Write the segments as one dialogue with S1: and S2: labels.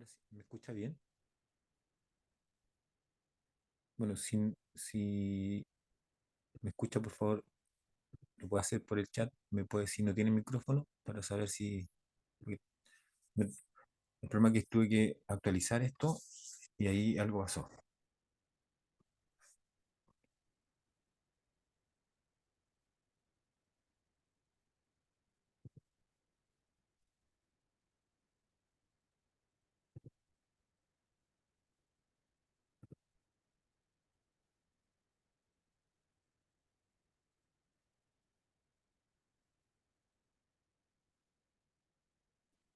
S1: Ahora sí, ¿me escucha bien? Bueno, si me escucha, por favor, lo puede hacer por el chat. Me puede, si no tiene micrófono, para saber si. Porque el problema es que tuve que actualizar esto y ahí algo pasó.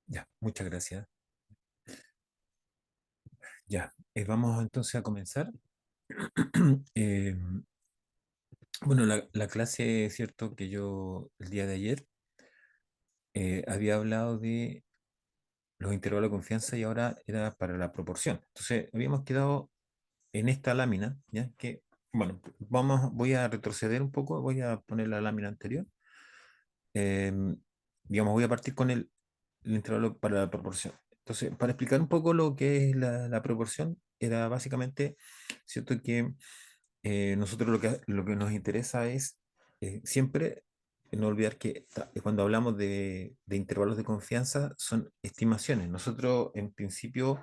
S1: Ya, muchas gracias. Ya, vamos entonces a comenzar. Eh, bueno, la clase, cierto, que yo el día de ayer había hablado de los intervalos de confianza y ahora era para la proporción. Entonces, habíamos quedado en esta lámina, ¿ya? Que, bueno, voy a retroceder un poco, voy a poner la lámina anterior. Em, digamos, voy a partir con el intervalo para la proporción. Entonces, para explicar un poco lo que es la proporción, era básicamente, cierto que nosotros lo que nos interesa es siempre no olvidar que cuando hablamos de intervalos de confianza son estimaciones. Nosotros, en principio,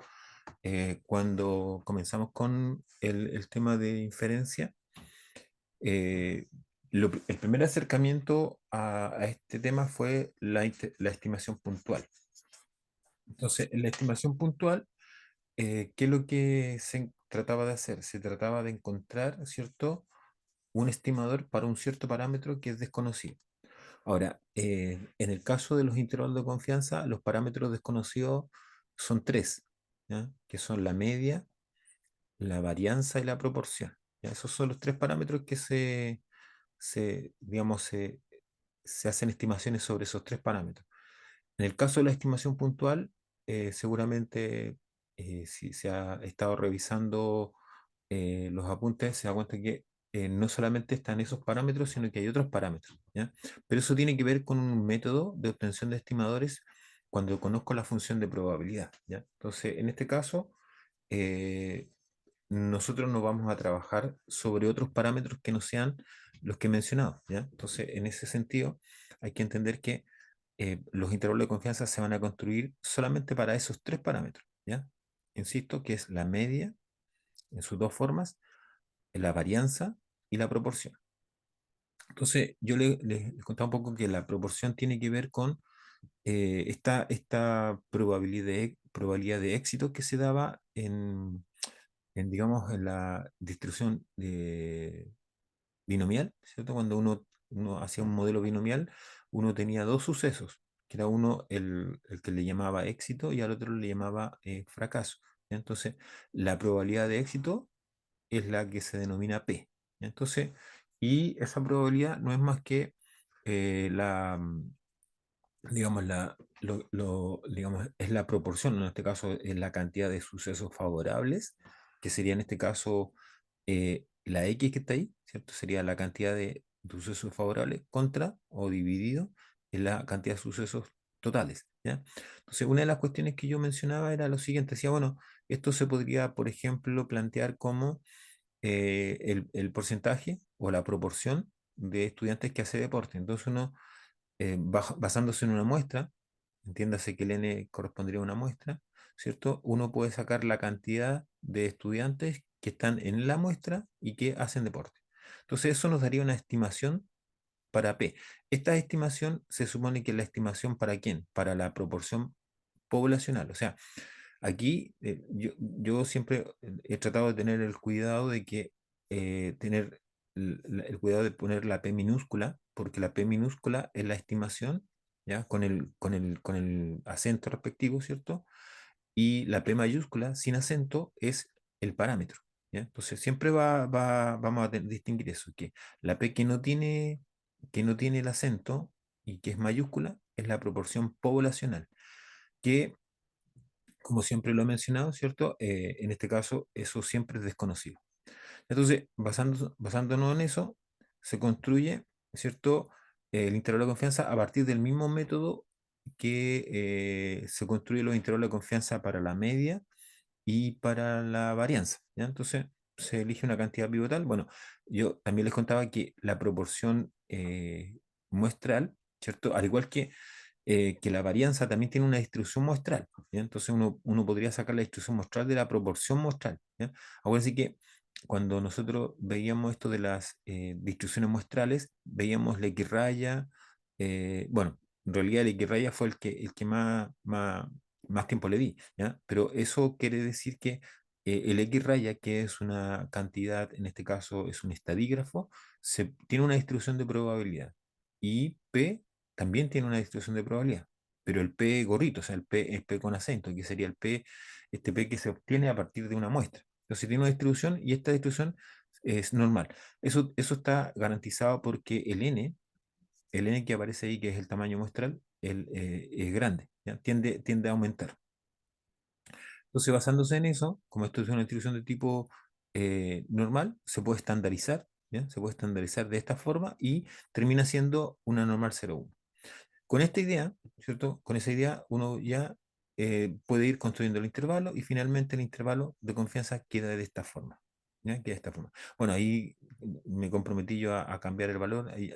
S1: cuando comenzamos con el tema de inferencia, eh, el primer acercamiento a este tema fue la estimación puntual. Entonces, en la estimación puntual, ¿qué es lo que se trataba de hacer? Se trataba de encontrar, ¿cierto?, un estimador para un cierto parámetro que es desconocido. Ahora, en el caso de los intervalos de confianza, los parámetros desconocidos son tres, ¿ya? Que son la media, la varianza y la proporción. ¿Ya? Esos son los tres parámetros que digamos, se hacen estimaciones sobre esos tres parámetros. En el caso de la estimación puntual, seguramente si se ha estado revisando los apuntes, se da cuenta que no solamente están esos parámetros, sino que hay otros parámetros, ¿ya? Pero eso tiene que ver con un método de obtención de estimadores cuando conozco la función de probabilidad, ¿ya? Entonces, en este caso, eh, nosotros no vamos a trabajar sobre otros parámetros que no sean los que he mencionado, ¿ya? Entonces, en ese sentido, hay que entender que los intervalos de confianza se van a construir solamente para esos tres parámetros, ¿ya? Insisto, que es la media en sus dos formas, la varianza y la proporción. Entonces, yo les contaba un poco que la proporción tiene que ver con esta probabilidad de éxito que se daba digamos, en la distribución binomial, ¿cierto? Cuando uno hacía un modelo binomial, uno tenía dos sucesos, que era uno el que le llamaba éxito y al otro le llamaba fracaso. ¿Ya? Entonces, la probabilidad de éxito es la que se denomina P. ¿Ya? Entonces, y esa probabilidad no es más que digamos, digamos, es la proporción, en este caso es la cantidad de sucesos favorables, que sería en este caso la X que está ahí, ¿cierto? Sería la cantidad de sucesos favorables contra o dividido en la cantidad de sucesos totales, ¿ya? Entonces, una de las cuestiones que yo mencionaba era lo siguiente, decía, bueno, esto se podría, por ejemplo, plantear como el porcentaje o la proporción de estudiantes que hace deporte. Entonces uno basándose en una muestra, entiéndase que el n correspondería a una muestra, ¿cierto? Uno puede sacar la cantidad de estudiantes que están en la muestra y que hacen deporte. Entonces eso nos daría una estimación para P. Esta estimación se supone que es la estimación para quién? Para la proporción poblacional. O sea, aquí yo siempre he tratado de tener el cuidado de que tener el cuidado de poner la P minúscula, porque la P minúscula es la estimación, ¿ya? Con el acento respectivo, ¿cierto? Y la P mayúscula sin acento es el parámetro, ¿ya? Entonces siempre vamos a distinguir eso, que la P que no tiene el acento y que es mayúscula es la proporción poblacional, que como siempre lo he mencionado, ¿cierto? En este caso, eso siempre es desconocido. Entonces, basándonos en eso, se construye, ¿cierto? El intervalo de confianza a partir del mismo método, que se construyen los intervalos de confianza para la media y para la varianza, ¿ya? Entonces se elige una cantidad pivotal. Bueno, yo también les contaba que la proporción muestral, ¿cierto? Al igual que la varianza también tiene una distribución muestral, ¿ya? Entonces uno podría sacar la distribución muestral de la proporción muestral, ¿ya? Ahora sí que cuando nosotros veíamos esto de las distribuciones muestrales, veíamos la X raya, bueno, en realidad la X raya fue el que más tiempo le di, ¿ya? Pero eso quiere decir que el X raya, que es una cantidad, en este caso es un estadígrafo, tiene una distribución de probabilidad. Y P también tiene una distribución de probabilidad, pero el P gorrito, o sea, el P es P con acento, que sería el P, este P que se obtiene a partir de una muestra. Entonces tiene una distribución y esta distribución es normal. Eso está garantizado porque el N que aparece ahí, que es el tamaño muestral, es grande, ¿ya? Tiende a aumentar. Entonces, basándose en eso, como esto es una distribución de tipo normal, se puede estandarizar, ¿ya? Se puede estandarizar de esta forma y termina siendo una normal 0,1. Con esta idea, ¿cierto? Con esa idea uno ya puede ir construyendo el intervalo y finalmente el intervalo de confianza queda de esta forma. ¿Ya? Queda de esta forma. Bueno, ahí me comprometí yo a cambiar el valor. Ahí,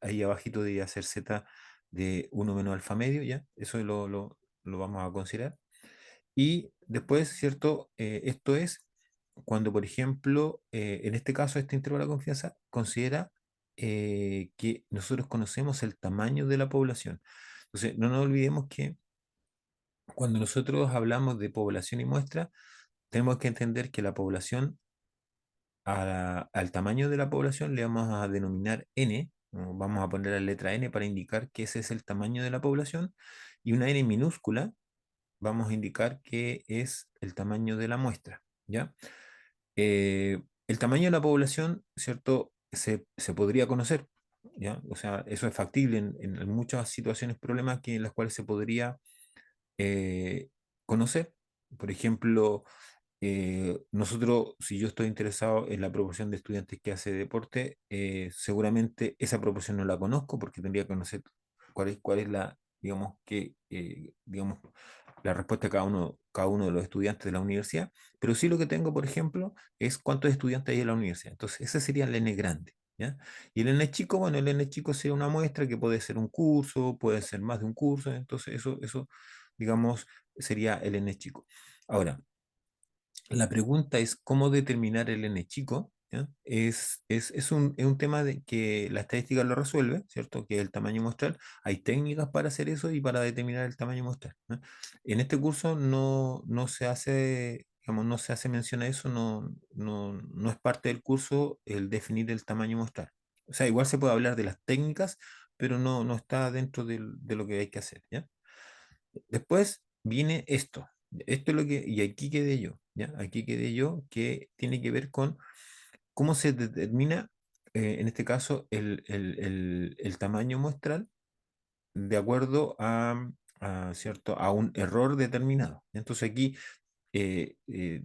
S1: ahí abajito de hacer z de 1 - alfa medio, ¿ya? Eso lo vamos a considerar. Y después, ¿cierto? Esto es cuando, por ejemplo, en este caso, este intervalo de confianza considera que nosotros conocemos el tamaño de la población. Entonces, no nos olvidemos que cuando nosotros hablamos de población y muestra, tenemos que entender que la población, al tamaño de la población le vamos a denominar n, ¿no? Vamos a poner la letra n para indicar que ese es el tamaño de la población, y una n minúscula vamos a indicar que es el tamaño de la muestra, ¿ya? El tamaño de la población, ¿cierto? Se podría conocer, ¿ya? O sea, eso es factible en muchas situaciones problemáticas en las cuales se podría eh, conocer. Por ejemplo, nosotros, si yo estoy interesado en la proporción de estudiantes que hace deporte, seguramente esa proporción no la conozco porque tendría que conocer cuál es la, digamos, digamos, la respuesta de cada uno de los estudiantes de la universidad, pero sí lo que tengo, por ejemplo, es cuántos estudiantes hay en la universidad. Entonces, ese sería el N grande, ¿ya? Y el N chico, bueno, el N chico sería una muestra que puede ser un curso, puede ser más de un curso, entonces eso digamos, sería el N chico. Ahora, la pregunta es cómo determinar el N chico, ¿ya? Es un tema de que la estadística lo resuelve, ¿cierto? Que es el tamaño muestral. Hay técnicas para hacer eso y para determinar el tamaño muestral, ¿no? En este curso no se hace, digamos, no se hace mención a eso, no es parte del curso el definir el tamaño muestral. O sea, igual se puede hablar de las técnicas, pero no está dentro de lo que hay que hacer, ¿ya? Después viene esto. Esto es lo que, y aquí quedé yo, ¿ya? Aquí quedé yo, que tiene que ver con cómo se determina, en este caso, el tamaño muestral de acuerdo ¿cierto? A un error determinado. Entonces aquí, eh, eh,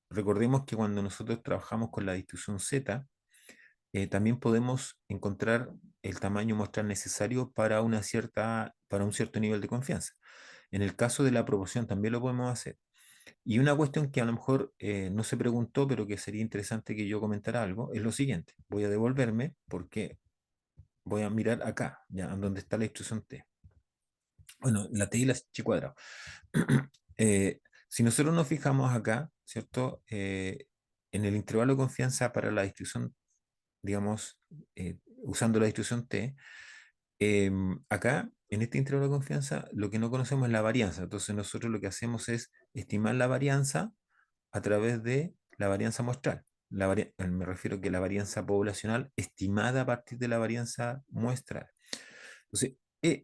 S1: recordemos que cuando nosotros trabajamos con la distribución Z, también podemos encontrar el tamaño muestral necesario para un cierto nivel de confianza. En el caso de la proporción también lo podemos hacer. Y una cuestión que a lo mejor no se preguntó, pero que sería interesante que yo comentara algo, es lo siguiente. Voy a devolverme porque voy a mirar acá, ya, donde está la instrucción T. Bueno, la T y la chi cuadrado. Si nosotros nos fijamos acá, ¿cierto? En el intervalo de confianza para la distribución, digamos, usando la distribución T, acá, en este intervalo de confianza, lo que no conocemos es la varianza. Entonces nosotros lo que hacemos es estimar la varianza a través de la varianza muestral. Me refiero que la varianza poblacional estimada a partir de la varianza muestral. Entonces,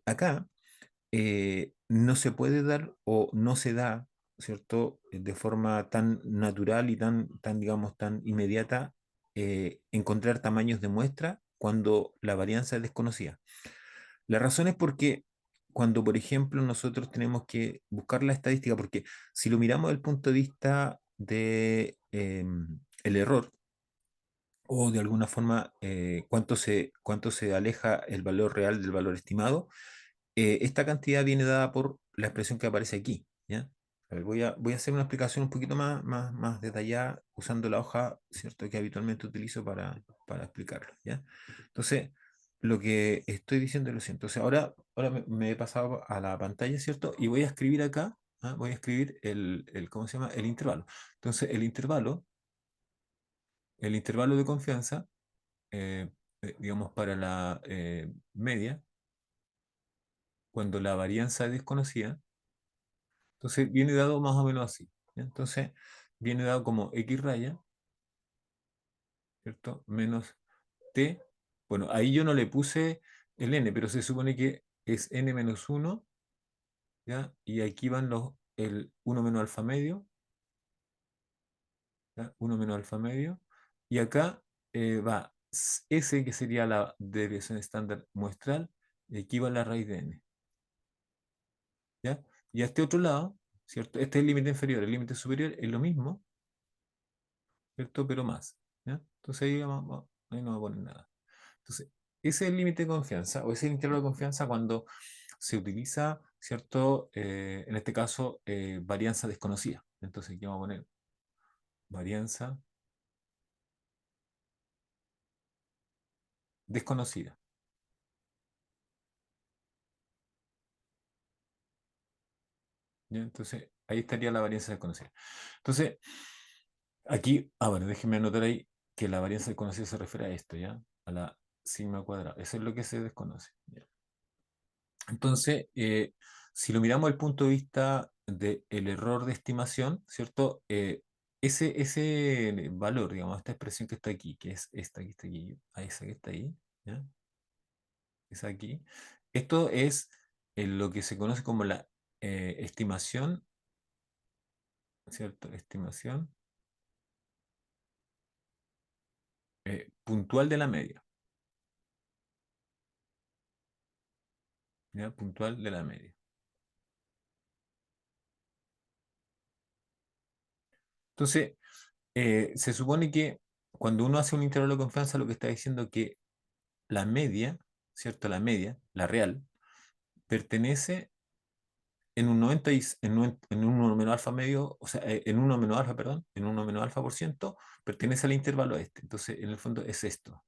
S1: acá no se puede dar o no se da, ¿cierto? De forma tan natural y digamos, tan inmediata, encontrar tamaños de muestra cuando la varianza es desconocida. La razón es porque cuando, por ejemplo, nosotros tenemos que buscar la estadística, porque si lo miramos desde el punto de vista de el error, o de alguna forma cuánto se aleja el valor real del valor estimado, esta cantidad viene dada por la expresión que aparece aquí, ¿ya? A ver, voy a hacer una explicación un poquito más detallada usando la hoja, ¿cierto?, que habitualmente utilizo para explicarlo, ¿ya? Entonces, lo que estoy diciendo es lo siguiente. Entonces, ahora me he pasado a la pantalla, ¿cierto? Y voy a escribir acá, ¿ah? Voy a escribir ¿cómo se llama? El intervalo. Entonces, el intervalo de confianza, eh, digamos, para la media, cuando la varianza es desconocida, entonces viene dado más o menos así, ¿ya? Entonces viene dado como x raya, ¿cierto? Menos t. Bueno, ahí yo no le puse el n, pero se supone que es n menos uno, ¿ya? Y aquí van el uno menos alfa medio, ¿ya? 1 menos alfa medio. Y acá va s, que sería la desviación estándar muestral, y aquí va la raíz de n, ¿ya? Y a este otro lado, ¿cierto? Este es el límite inferior, el límite superior es lo mismo, ¿cierto? Pero más, ¿ya? Entonces ahí no va a poner nada. Entonces, ese es el límite de confianza, o ese es el intervalo de confianza cuando se utiliza, ¿cierto? En este caso, varianza desconocida. Entonces, aquí vamos a poner varianza desconocida, ¿ya? Entonces, ahí estaría la varianza desconocida. Entonces, aquí, bueno, déjenme anotar ahí que la varianza desconocida se refiere a esto, ¿ya? A la sigma cuadrada. Eso es lo que se desconoce, ¿ya? Entonces, si lo miramos desde el punto de vista del error de estimación, ¿cierto? Ese valor, digamos, esta expresión que está aquí, que es esta que está aquí, a esa que está ahí, ¿ya? Esa aquí. Esto es lo que se conoce como la estimación, ¿cierto? Estimación puntual de la media, ¿ya? Puntual de la media. Entonces, se supone que cuando uno hace un intervalo de confianza, lo que está diciendo es que la media, ¿cierto? La media, la real, pertenece en un 90 en un 1 menos alfa medio, o sea, en 1 menos alfa, perdón, en 1 menos alfa por ciento, pertenece al intervalo este. Entonces, en el fondo es esto.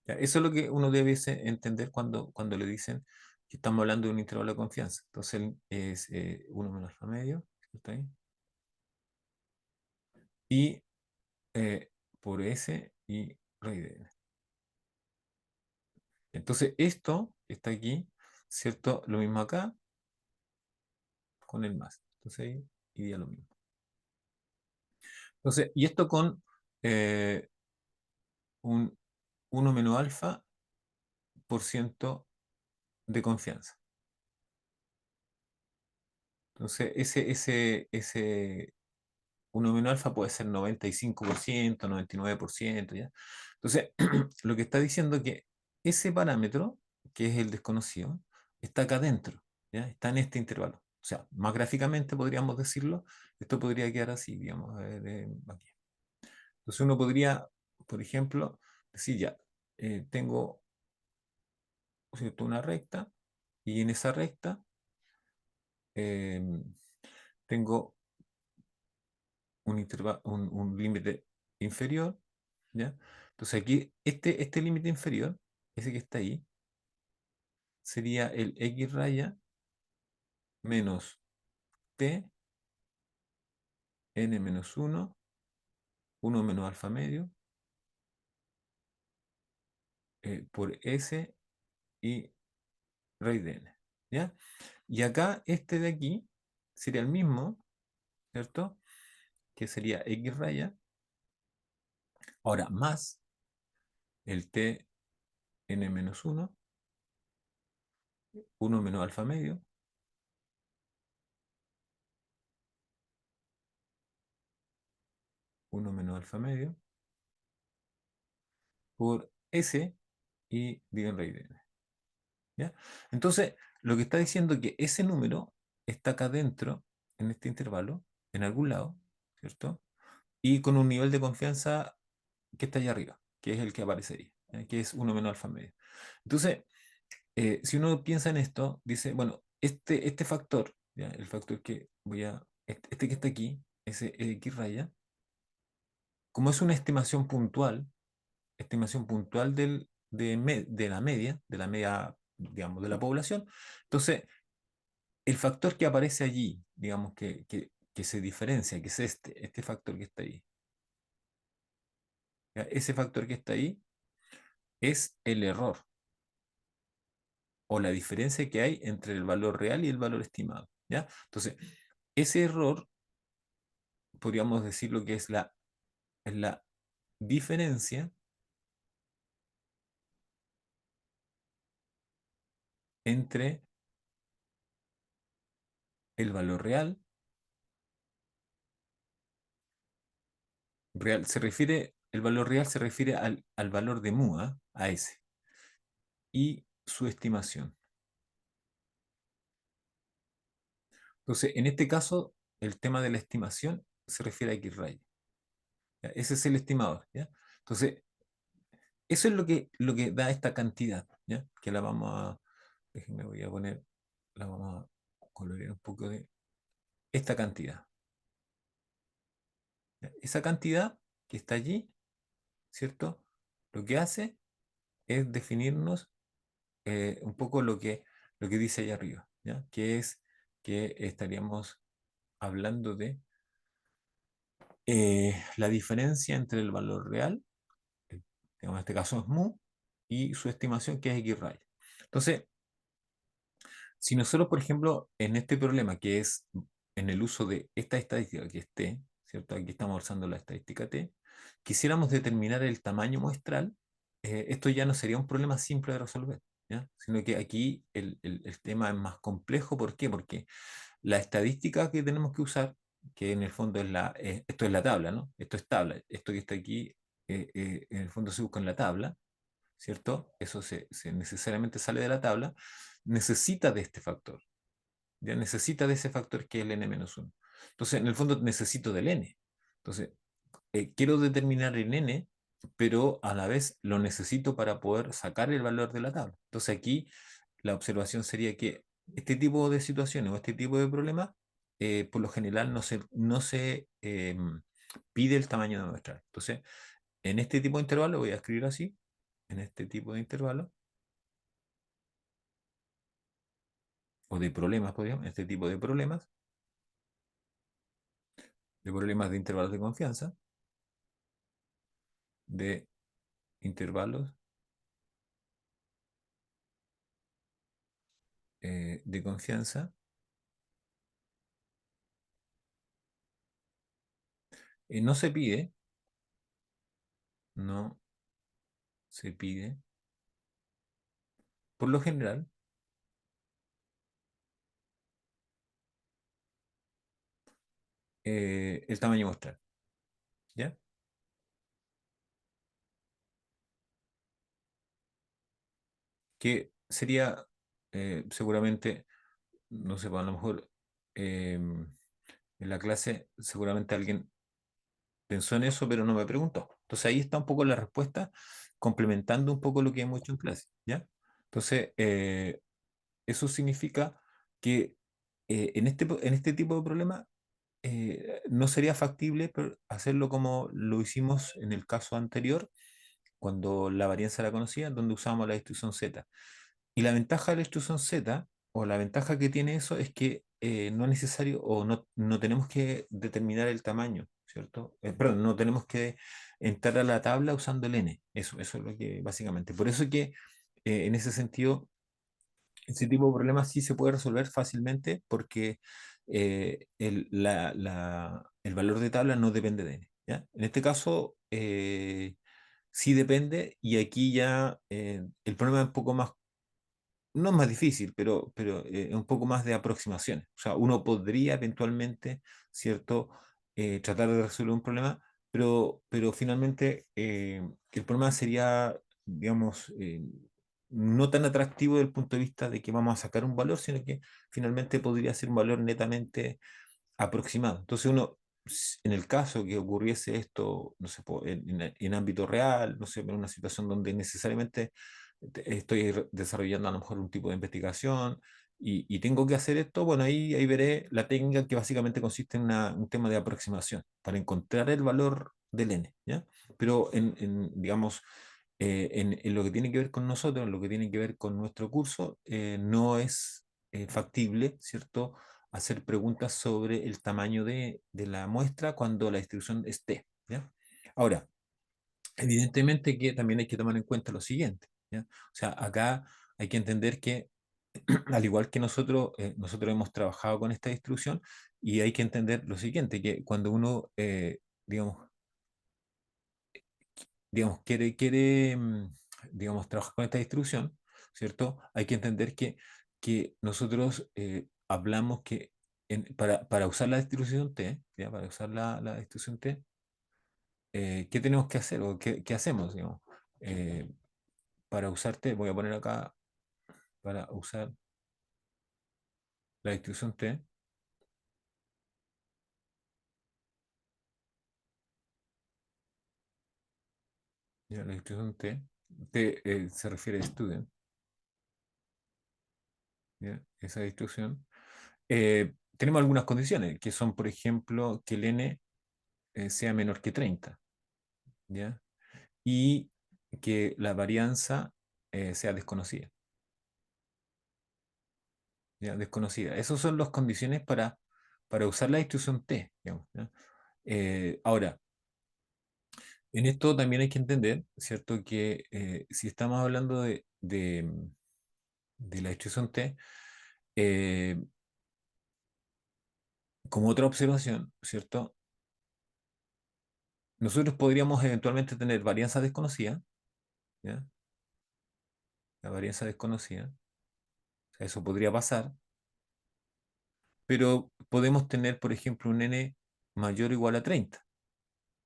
S1: ¿Ya? Eso es lo que uno debe entender cuando le dicen que estamos hablando de un intervalo de confianza. Entonces, es 1 menos alfa medio, ¿está ahí? Y por S y raíz de n. Entonces, esto está aquí, ¿cierto? Lo mismo acá con el más. Entonces, ahí iría lo mismo. Entonces, y esto con un 1 menos alfa por ciento de confianza. Entonces, ese 1 menos alfa puede ser 95%, 99%, ¿ya? Entonces, lo que está diciendo es que ese parámetro, que es el desconocido, está acá adentro, ¿ya? Está en este intervalo. O sea, más gráficamente podríamos decirlo, esto podría quedar así, digamos, a ver, aquí. Entonces uno podría, por ejemplo, decir ya, tengo, ¿cierto?, una recta, y en esa recta eh, tengo un límite inferior, ¿ya? Entonces aquí, este límite inferior, ese que está ahí, sería el x raya menos t, n menos uno menos alfa medio, por s y raíz de n, ¿ya? Y acá, este de aquí, sería el mismo, ¿cierto? Que sería x raya, ahora más el t n menos uno menos alfa medio, uno menos alfa medio, por S y digo en raíz de n, ¿ya? Entonces, lo que está diciendo es que ese número está acá dentro, en este intervalo, en algún lado, ¿cierto? Y con un nivel de confianza que está allá arriba, que es el que aparecería, ¿ya? Que es uno menos alfa medio. Entonces, si uno piensa en esto, dice, bueno, este factor, ¿ya? El factor que voy a, este que está aquí, ese X raya, como es una estimación puntual de la media, digamos, de la población, entonces el factor que aparece allí, digamos, que se diferencia, que es este factor que está ahí, ¿ya? Ese factor que está ahí es el error o la diferencia que hay entre el valor real y el valor estimado, ¿ya? Entonces, ese error, podríamos decir lo que es la diferencia entre el valor el valor real se refiere al valor de mu, ¿ah? A ese, y su estimación. Entonces, en este caso, el tema de la estimación se refiere a X raya, ¿ya? Ese es el estimador, ¿ya? Entonces, eso es lo que da esta cantidad, ¿ya? Que la vamos a, déjenme, voy a poner, la vamos a colorear un poco de esta cantidad, ¿ya? Esa cantidad que está allí, ¿cierto? Lo que hace es definirnos un poco lo que dice allá arriba, ¿ya? Que es que estaríamos hablando de la diferencia entre el valor real, eh, digamos, en este caso es mu, y su estimación, que es X raya. Entonces, si nosotros, por ejemplo, en este problema, que es en el uso de esta estadística que es T, ¿cierto? Aquí estamos usando la estadística T, quisiéramos determinar el tamaño muestral, esto ya no sería un problema simple de resolver, ¿ya? Sino que aquí el tema es más complejo. ¿Por qué? Porque la estadística que tenemos que usar, que en el fondo esto es la tabla, ¿no? Esto es tabla, esto que está aquí, en el fondo se busca en la tabla, ¿cierto? Eso necesariamente sale de la tabla, necesita de este factor, ¿ya? Necesita de ese factor que es el n-1. Entonces, en el fondo necesito del n. Entonces, quiero determinar el n, pero a la vez lo necesito para poder sacar el valor de la tabla. Entonces, aquí la observación sería que este tipo de situaciones o este tipo de problemas, por lo general no se pide el tamaño de muestra. Entonces, en este tipo de intervalo, voy a escribir así, en este tipo de intervalo, o de problemas, podríamos, este tipo de problemas de intervalos de confianza, de intervalos de confianza, no se pide, no se pide, por lo general, el tamaño muestral, ¿ya? Que sería seguramente, no sé, pues, a lo mejor en la clase seguramente alguien pensó en eso, pero no me preguntó. Entonces ahí está un poco la respuesta, complementando un poco lo que hemos hecho en clase, ¿ya? Entonces, eso significa que en este tipo de problema no sería factible hacerlo como lo hicimos en el caso anterior, cuando la varianza era conocida, donde usábamos la distribución Z. Y la ventaja de la instrucción Z, o la ventaja que tiene eso, es que no es necesario o no tenemos que determinar el tamaño, ¿cierto? Perdón, no tenemos que entrar a la tabla usando el n. Eso es lo que básicamente. Por eso que en ese sentido, ese tipo de problemas sí se puede resolver fácilmente porque el valor de tabla no depende de n, ¿ya? En este caso, sí depende, y aquí ya el problema es un poco más, no es más difícil, pero es un poco más de aproximaciones. O sea, uno podría eventualmente, ¿cierto?, tratar de resolver un problema, pero finalmente el problema sería, digamos, no tan atractivo desde el punto de vista de que vamos a sacar un valor, sino que finalmente podría ser un valor netamente aproximado. Entonces uno, en el caso que ocurriese esto, no sé, en ámbito real, no sé, en una situación donde necesariamente estoy desarrollando a lo mejor un tipo de investigación y tengo que hacer esto, bueno, ahí veré la técnica que básicamente consiste en un tema de aproximación para encontrar el valor del n, ¿ya? Pero digamos, en lo que tiene que ver con nosotros, en lo que tiene que ver con nuestro curso, no es factible, ¿cierto? Hacer preguntas sobre el tamaño de la muestra cuando la distribución esté, ¿ya? Ahora, evidentemente que también hay que tomar en cuenta lo siguiente, ¿ya? O sea, acá hay que entender que, al igual que nosotros, nosotros hemos trabajado con esta distribución y hay que entender lo siguiente, que cuando uno, digamos, digamos, trabajar con esta distribución, ¿cierto? Hay que entender que nosotros hablamos que para usar la distribución T, ¿ya? Para usar la distribución T, ¿qué tenemos que hacer o qué hacemos, digamos? Eh, para usar T, voy a poner acá, para usar la distribución T, ¿ya? La distribución T, T se refiere a student, ¿ya? Esa distribución. Tenemos algunas condiciones, que son, por ejemplo, que el n sea menor que 30, ¿ya? Y que la varianza sea desconocida, ¿ya? Desconocida. Esas son las condiciones para usar la distribución T, digamos, ¿ya? Ahora, en esto también hay que entender, ¿cierto? Que si estamos hablando de la distribución T, eh, como otra observación, ¿cierto? Nosotros podríamos eventualmente tener varianza desconocida, ¿ya? La varianza desconocida, o sea, eso podría pasar, pero podemos tener, por ejemplo, un n mayor o igual a 30,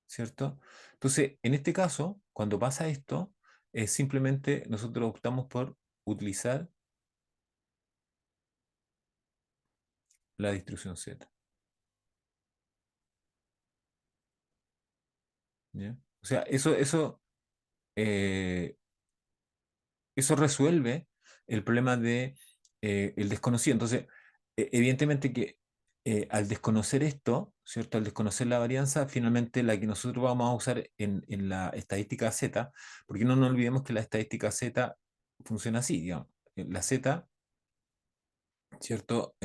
S1: ¿cierto? Entonces, en este caso, cuando pasa esto, simplemente nosotros optamos por utilizar la distribución Z, ¿ya? O sea, eh, eso resuelve el problema de el desconocido. Entonces, evidentemente que al desconocer esto, ¿cierto? Al desconocer la varianza, finalmente la que nosotros vamos a usar en la estadística Z, porque no nos olvidemos que la estadística Z funciona así, digamos. La Z, ¿cierto?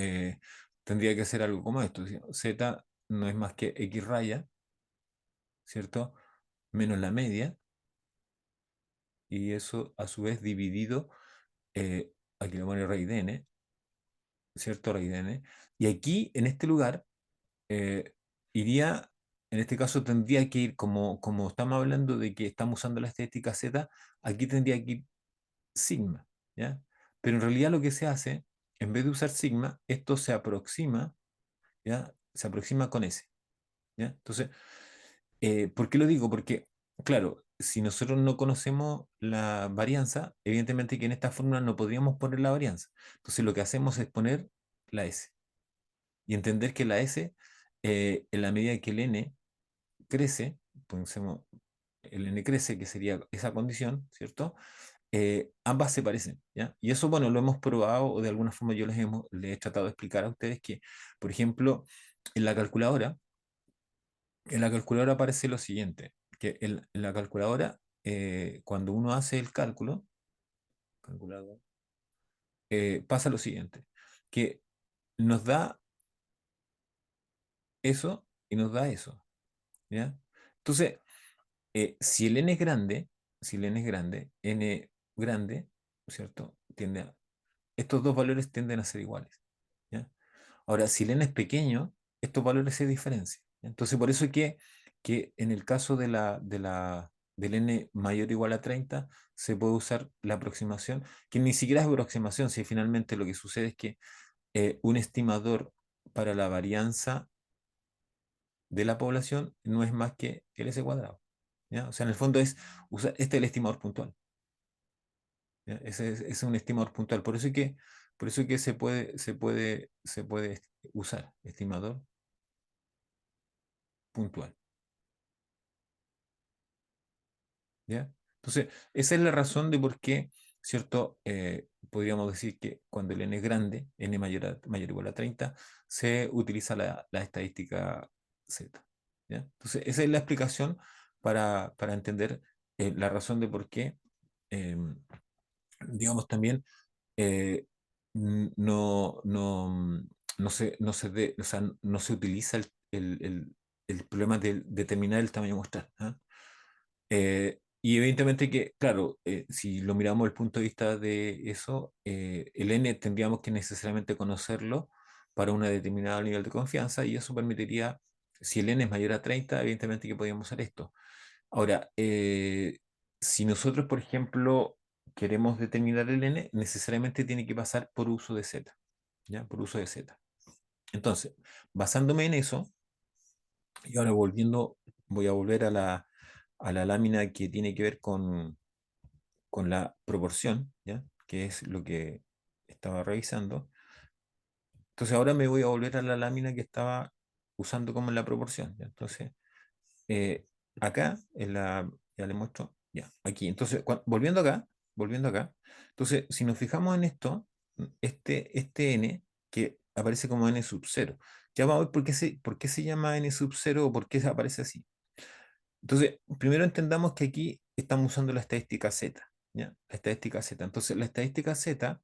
S1: Tendría que ser algo como esto, ¿sí? Z no es más que X raya, ¿cierto? Menos la media, y eso a su vez dividido, aquí le pone raíz de n, ¿cierto? Raíz de n. Y aquí, en este lugar, eh, iría, en este caso tendría que ir, como estamos hablando de que estamos usando la estética Z, aquí tendría que ir sigma, ¿ya? Pero en realidad lo que se hace, en vez de usar sigma, esto se aproxima, ¿ya? Se aproxima con S, ¿ya? Entonces, ¿por qué lo digo? Porque, claro, si nosotros no conocemos la varianza, evidentemente que en esta fórmula no podríamos poner la varianza. Entonces, lo que hacemos es poner la S y entender que la S, en la medida que el n crece, pensemos, el n crece, que sería esa condición, ¿cierto? Ambas se parecen, ¿ya? Y eso, bueno, lo hemos probado, o de alguna forma yo les he tratado de explicar a ustedes que, por ejemplo, en la calculadora, en la calculadora aparece lo siguiente, que en la calculadora, cuando uno hace el cálculo, calculadora, pasa lo siguiente, que nos da eso y nos da eso, ¿ya? Entonces, si el n es grande, si el n es grande, n grande, ¿cierto? Estos dos valores tienden a ser iguales, ¿ya? Ahora, si el n es pequeño, estos valores se diferencian. Entonces, por eso es que en el caso del n mayor o igual a 30, se puede usar la aproximación, que ni siquiera es aproximación, si finalmente lo que sucede es que un estimador para la varianza de la población no es más que el s cuadrado, ¿ya? O sea, en el fondo este es el estimador puntual, ¿ya? Ese es un estimador puntual. Por eso es que se puede usar estimador puntual, ¿ya? Entonces, esa es la razón de por qué ¿cierto? Podríamos decir que cuando el n es grande, n mayor o igual a 30, se utiliza la estadística Z. ¿Ya? Entonces, esa es la explicación para entender la razón de por qué, eh, digamos también, eh, no, no, o sea, no se utiliza el problema de determinar el tamaño muestral. ¿Ah? Y evidentemente que, claro, si lo miramos desde el punto de vista de eso, el N tendríamos que necesariamente conocerlo para un determinado nivel de confianza y eso permitiría, si el N es mayor a 30 evidentemente que podríamos hacer esto. Ahora, si nosotros, por ejemplo, queremos determinar el N, necesariamente tiene que pasar por uso de Z, ¿ya? Por uso de Z. Entonces, basándome en eso, y ahora voy a volver a la lámina que tiene que ver con la proporción, ¿ya? Que es lo que estaba revisando. Entonces ahora me voy a volver a la lámina que estaba usando como en la proporción, ¿ya? Entonces, eh, acá, ya le muestro, ya, aquí. Entonces, volviendo acá, entonces, si nos fijamos en esto, este n, que aparece como n sub 0, ya vamos a ver por qué se llama n sub 0 o por qué aparece así. Entonces, primero entendamos que aquí estamos usando la estadística Z, ¿ya? La estadística Z. Entonces, la estadística Z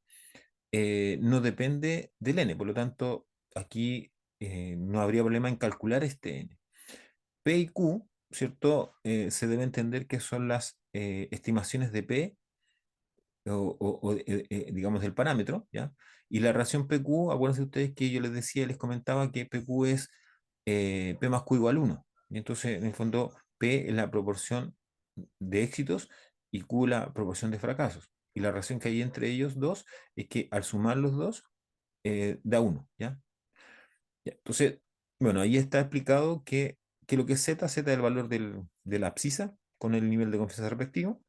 S1: no depende del n, por lo tanto, aquí no habría problema en calcular este n. P y Q, ¿cierto? Se debe entender que son las estimaciones de P digamos, del parámetro, ¿ya? Y la relación PQ, acuérdense ustedes que yo les decía, les comentaba que PQ es P más Q igual 1. Y entonces, en el fondo, P es la proporción de éxitos y Q la proporción de fracasos. Y la relación que hay entre ellos dos es que al sumar los dos, da 1, ¿ya? Ya. Entonces, bueno, ahí está explicado que lo que es Z, Z es el valor de la abscisa con el nivel de confianza respectivo,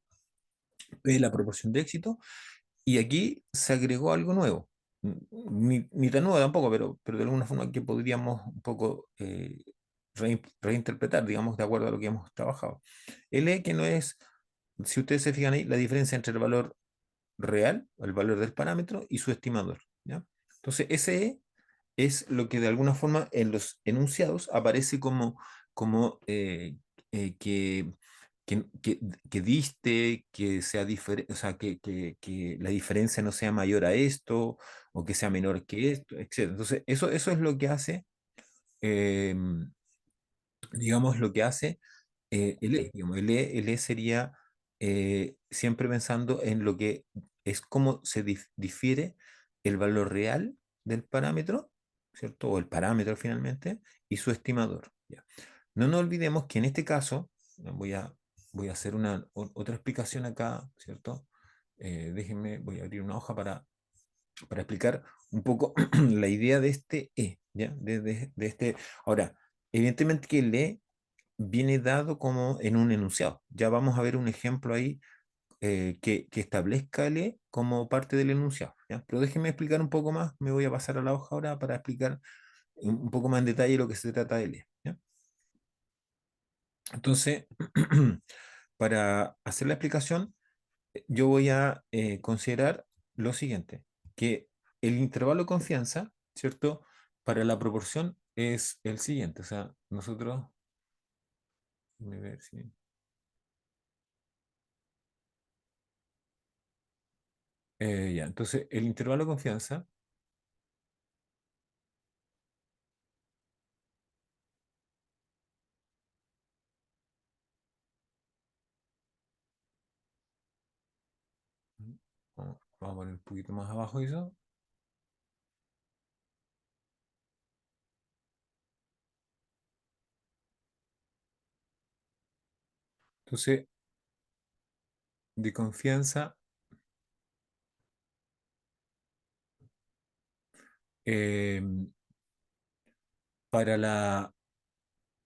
S1: P es la proporción de éxito y aquí se agregó algo nuevo. Ni tan nuevo tampoco, pero de alguna forma que podríamos un poco reinterpretar, digamos, de acuerdo a lo que hemos trabajado. El E que no es, si ustedes se fijan ahí, la diferencia entre el valor real, el valor del parámetro, y su estimador. ¿Ya? Entonces, ese E es lo que de alguna forma en los enunciados aparece como que diste, que sea diferente, o sea, que la diferencia no sea mayor a esto, o que sea menor que esto, etcétera. Entonces, eso es lo que hace, eh, digamos, lo que hace el E. Digamos, el E sería siempre pensando en lo que es cómo se difiere el valor real del parámetro, ¿cierto? O el parámetro finalmente, y su estimador. ¿Ya? No nos olvidemos que en este caso, voy a hacer otra explicación acá, ¿cierto? Déjenme, voy a abrir una hoja para explicar un poco la idea de este E, ¿ya? De este. Ahora, evidentemente que el E viene dado como en un enunciado. Ya vamos a ver un ejemplo ahí que establezca el E como parte del enunciado, ¿ya? Pero déjenme explicar un poco más, me voy a pasar a la hoja ahora para explicar un poco más en detalle lo que se trata del E, ¿ya? Entonces, para hacer la explicación, yo voy a considerar lo siguiente, que el intervalo de confianza, ¿cierto? Para la proporción es el siguiente, o sea, nosotros, déjame ver si, ya, entonces el intervalo de confianza, vamos a poner un poquito más abajo eso, entonces de confianza eh, para la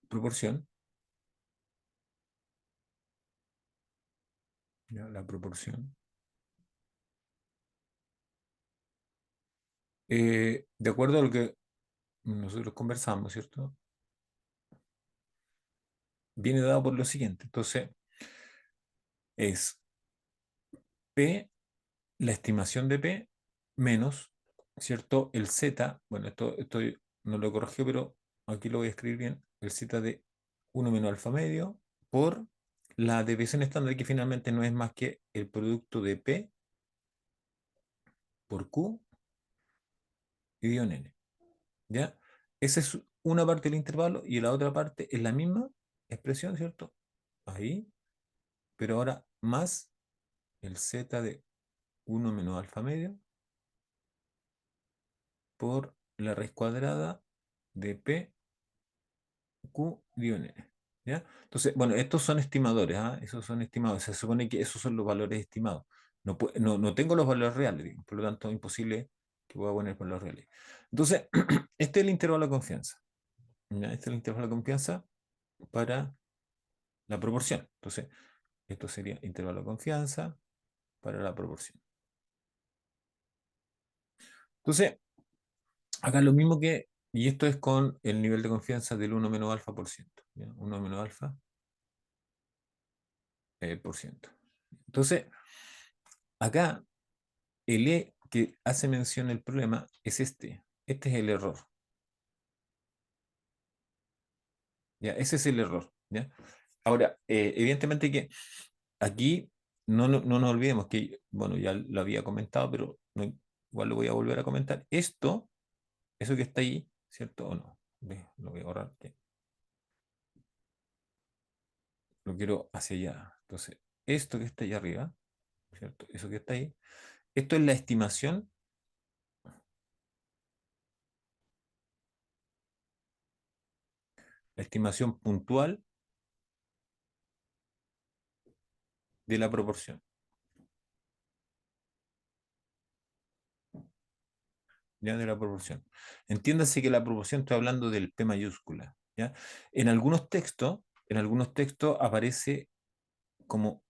S1: proporción, ¿ya? La proporción, de acuerdo a lo que nosotros conversamos, ¿cierto? Viene dado por lo siguiente, entonces es P la estimación de P menos, ¿cierto? El Z, bueno, esto no lo corrigió, pero aquí lo voy a escribir bien, el Z de uno menos alfa medio por la desviación estándar, que finalmente no es más que el producto de P por Q y en N, ¿ya? Esa es una parte del intervalo y la otra parte es la misma expresión, ¿cierto? Ahí, pero ahora más el Z de uno menos alfa medio por la raíz cuadrada de P Q N. ¿Ya? Entonces, bueno, estos son estimadores, ¿ah? Esos son estimados. Se supone que esos son los valores estimados. No tengo los valores reales, digamos, por lo tanto es imposible que pueda poner valores reales. Entonces, este es el intervalo de confianza. ¿Ya? Este es el intervalo de confianza para la proporción. Entonces, esto sería intervalo de confianza para la proporción. Entonces, acá lo mismo que, y esto es con el nivel de confianza del uno menos alfa por ciento. ¿Ya? 1 menos alfa por ciento. Entonces, acá el E que hace mención el problema es este. Este es el error. ¿Ya? Ese es el error. ¿Ya? Ahora, evidentemente que aquí no nos olvidemos que, bueno, ya lo había comentado, pero igual lo voy a volver a comentar. Esto, eso que está ahí, ¿cierto o no? Lo voy a borrar. Lo quiero hacia allá. Entonces, esto que está allá arriba, ¿cierto? Eso que está ahí. Esto es la estimación, puntual de la proporción. ¿Ya? De la proporción. Entiéndase que la proporción, estoy hablando del P mayúscula, ¿ya? En algunos textos aparece como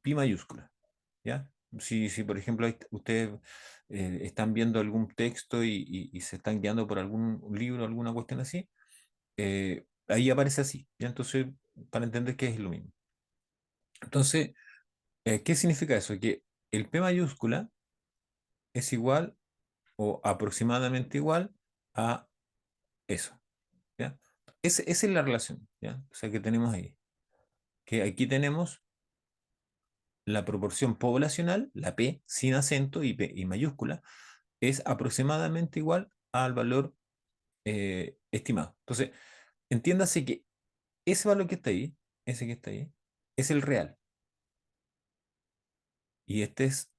S1: pi mayúscula, ¿ya? Si por ejemplo ustedes están viendo algún texto y se están guiando por algún libro, alguna cuestión así, ahí aparece así, ¿ya? Entonces, para entender que es lo mismo. Entonces, ¿qué significa eso? Que el P mayúscula es igual o aproximadamente igual a eso. ¿Ya? Esa es la relación, ¿ya? O sea, que tenemos ahí. Que aquí tenemos la proporción poblacional, la P sin acento y P y mayúscula, es aproximadamente igual al valor estimado. Entonces, entiéndase que ese valor que está ahí, ese que está ahí, es el real y este es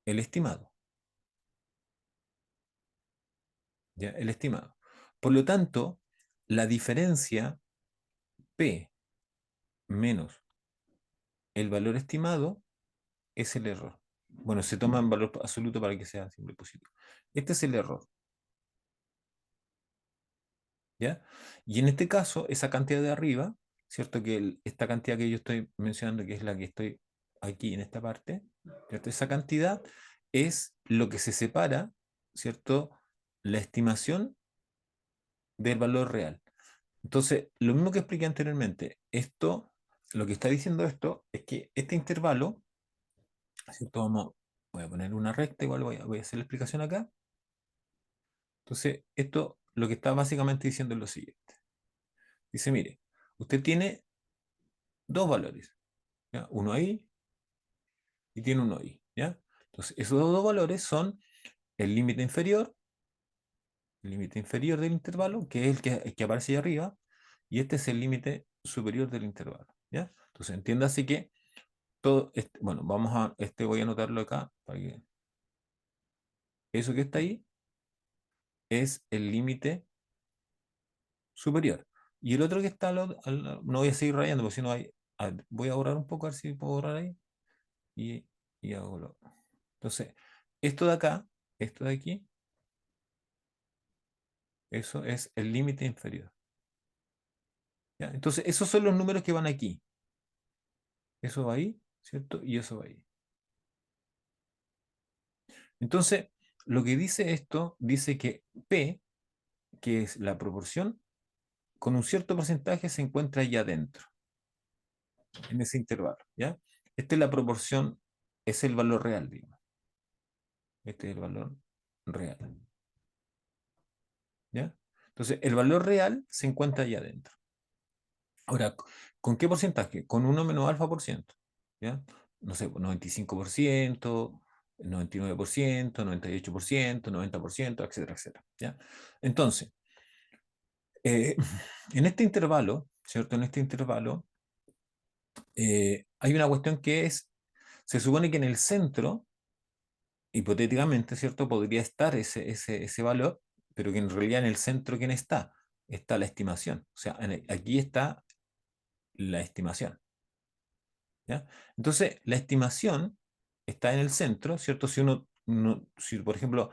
S1: el estimado, ¿ya? El estimado. Por lo tanto, la diferencia P menos el valor estimado es el error. Bueno, se toma en valor absoluto para que sea siempre positivo. Este es el error, ¿ya? Y en este caso, esa cantidad de arriba, ¿cierto? Que esta cantidad que yo estoy mencionando, que es la que estoy aquí en esta parte, ¿cierto? Esa cantidad es lo que se separa, ¿cierto? La estimación del valor real. Entonces, lo mismo que expliqué anteriormente, lo que está diciendo esto es que este intervalo, ¿cierto? Voy a poner una recta, igual voy a hacer la explicación acá. Entonces, esto lo que está básicamente diciendo es lo siguiente. Dice, mire, usted tiene dos valores, ¿ya? Uno ahí y tiene uno ahí, ¿ya? Entonces, esos dos valores son el límite inferior del intervalo, que es el que aparece ahí arriba, y este es el límite superior del intervalo, ¿ya? Entonces, entiéndase que bueno, voy a anotarlo acá, para que eso que está ahí es el límite superior. Y el otro que está no voy a seguir rayando, porque si no voy a borrar un poco, a ver si puedo borrar ahí, y, y hago lo. Entonces, esto de acá, esto de aquí, eso es el límite inferior. ¿Ya? Entonces, esos son los números que van aquí. Eso va ahí, ¿cierto? Y eso va ahí. Entonces, lo que dice esto, dice que P, que es la proporción, con un cierto porcentaje se encuentra allá adentro, en ese intervalo, ¿ya? Esta es la proporción, es el valor real, digamos. Este es el valor real. ¿Ya? Entonces, el valor real se encuentra allá adentro. Ahora, ¿con qué porcentaje? Con 1 - alfa por ciento. ¿Ya? No sé, 95%, 99%, 98%, 90%, etcétera, etcétera. ¿Ya? Entonces, eh, en este intervalo, ¿cierto? En este intervalo, hay una cuestión que es, se supone que en el centro, hipotéticamente, ¿cierto? Podría estar ese valor, pero que en realidad en el centro, ¿quién está? Está la estimación. O sea, aquí está la estimación. ¿Ya? Entonces, la estimación está en el centro, ¿cierto? Si uno, si por ejemplo,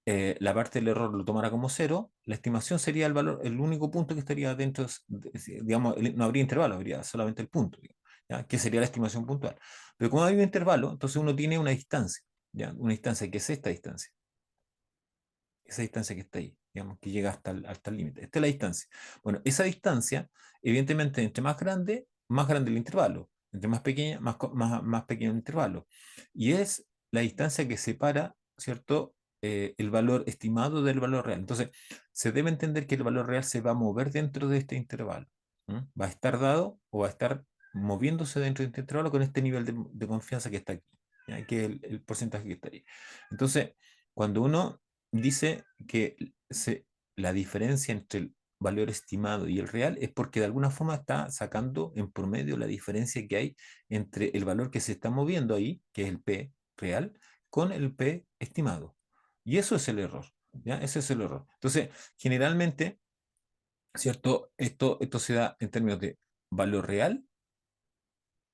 S1: la parte del error lo tomara como cero, la estimación sería el valor, el único punto que estaría dentro, digamos, no habría intervalo, habría solamente el punto, digamos, ¿ya? Que sería la estimación puntual. Pero como hay un intervalo, entonces uno tiene una distancia, ¿ya? Una distancia que es esta distancia, esa distancia que está ahí, digamos, que llega hasta el límite. Esta es la distancia. Bueno, esa distancia, evidentemente, entre más grande el intervalo. Entre más pequeña, más pequeño el intervalo. Y es la distancia que separa, ¿cierto? El valor estimado del valor real. Entonces, se debe entender que el valor real se va a mover dentro de este intervalo. ¿Mm? Va a estar dado o va a estar moviéndose dentro de este intervalo con este nivel de confianza que está aquí, ¿ya? Que es el porcentaje que está ahí. Entonces, cuando uno dice que la diferencia entre el valor estimado y el real es porque de alguna forma está sacando en promedio la diferencia que hay entre el valor que se está moviendo ahí, que es el P real, con el P estimado. Y eso es el error, ¿ya? Ese es el error. Entonces, generalmente, ¿cierto? Esto se da en términos de valor real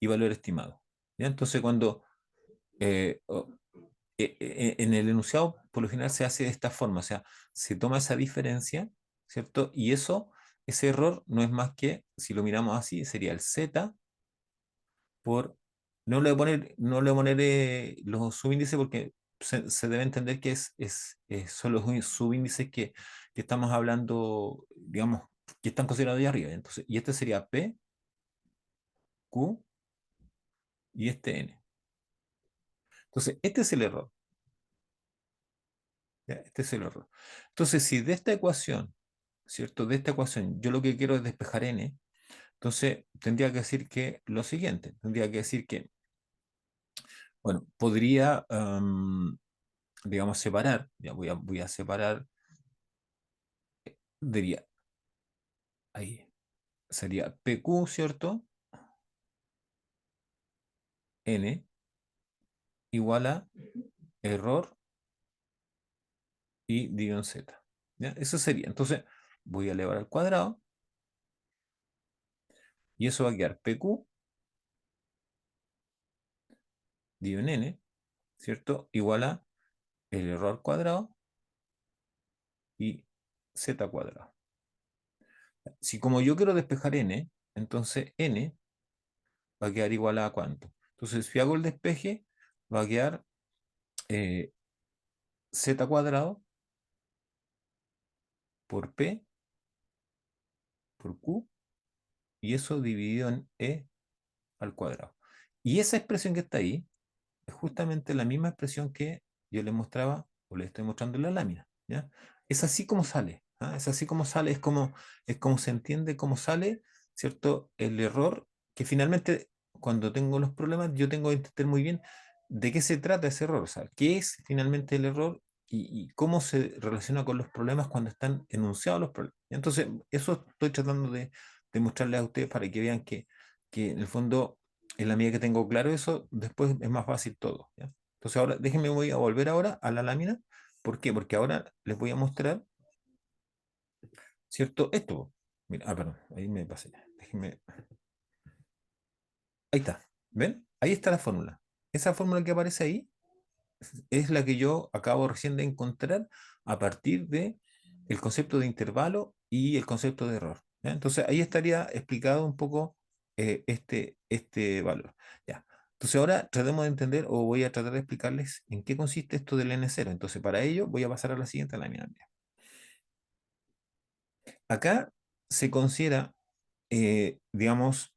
S1: y valor estimado, ¿ya? Entonces, cuando eh, en el enunciado por lo general se hace de esta forma, o sea, se toma esa diferencia, ¿cierto? Y ese error no es más que, si lo miramos así, sería el z por, no le voy a poner los subíndices porque se debe entender que son los subíndices que estamos hablando, digamos, que están considerados ahí arriba. Entonces, y este sería P, Q y este N. Entonces, este es el error. ¿Ya? Este es el error. Entonces, si de esta ecuación, ¿cierto? De esta ecuación, yo lo que quiero es despejar n, entonces tendría que decir que lo siguiente, tendría que decir que, bueno, podría, digamos, separar, ya voy a separar, diría, ahí, sería PQ, ¿cierto? N igual a error y dividido en Z. ¿Ya? Eso sería. Entonces, voy a elevar al cuadrado y eso va a quedar PQ dividido en N, ¿cierto? Igual a el error al cuadrado y Z cuadrado. Si como yo quiero despejar n, entonces n va a quedar igual a cuánto. Entonces, si hago el despeje, va a quedar eh, z cuadrado por p por q y eso dividido en e al cuadrado. Y esa expresión que está ahí es justamente la misma expresión que yo le mostraba o le estoy mostrando en la lámina, ¿ya? Es así como sale, ¿ah? Es así como sale, es como se entiende cómo sale, ¿cierto? El error, que finalmente cuando tengo los problemas yo tengo que entender muy bien de qué se trata ese error, o sea, qué es finalmente el error y cómo se relaciona con los problemas cuando están enunciados los problemas. Entonces, eso estoy tratando de mostrarles a ustedes para que vean que en el fondo en la medida que tengo claro eso, después es más fácil todo, ¿ya? Entonces ahora, déjenme, voy a volver ahora a la lámina. ¿Por qué? Porque ahora les voy a mostrar, ¿cierto? Esto. Mira, perdón, ahí me pasé. Déjenme. Ahí está. ¿Ven? Ahí está la fórmula. Esa fórmula que aparece ahí es la que yo acabo recién de encontrar a partir de el concepto de intervalo y el concepto de error, ¿ya? Entonces ahí estaría explicado un poco este valor. ¿Ya? Entonces ahora tratemos de entender o voy a tratar de explicarles en qué consiste esto del N0. Entonces para ello voy a pasar a la siguiente lámina. Acá se considera, digamos,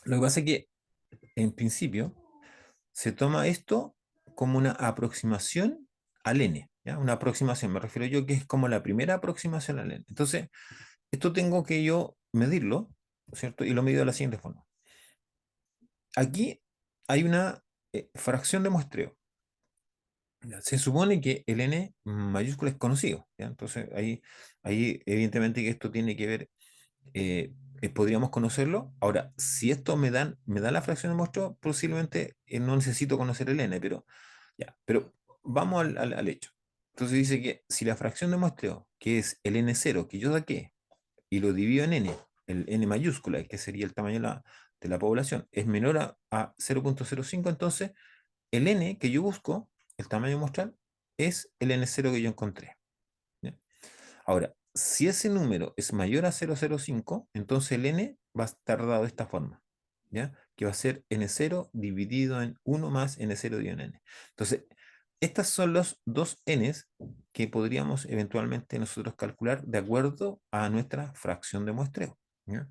S1: lo que pasa es que en principio se toma esto como una aproximación al n, ¿ya? Una aproximación, me refiero yo que es como la primera aproximación al n. Entonces, esto tengo que yo medirlo, ¿cierto? Y lo mido de la siguiente forma. Aquí hay una fracción de muestreo. ¿Ya? Se supone que el n mayúscula es conocido, ¿ya? Entonces, ahí evidentemente que esto tiene que ver, podríamos conocerlo. Ahora, si esto me da la fracción de muestreo, posiblemente no necesito conocer el n, pero ya, pero vamos al hecho. Entonces dice que si la fracción de muestreo, que es el n0 que yo saqué, y lo divido en n, el n mayúscula, que sería el tamaño de la población, es menor a 0,05, entonces el n que yo busco, el tamaño muestral, es el n0 que yo encontré. ¿Ya? Ahora, si ese número es mayor a 0,05, entonces el n va a estar dado de esta forma, ¿ya? Que va a ser n0 dividido en 1 más n0 dividido en n. Entonces, estas son los dos n's que podríamos eventualmente nosotros calcular de acuerdo a nuestra fracción de muestreo, ¿ya?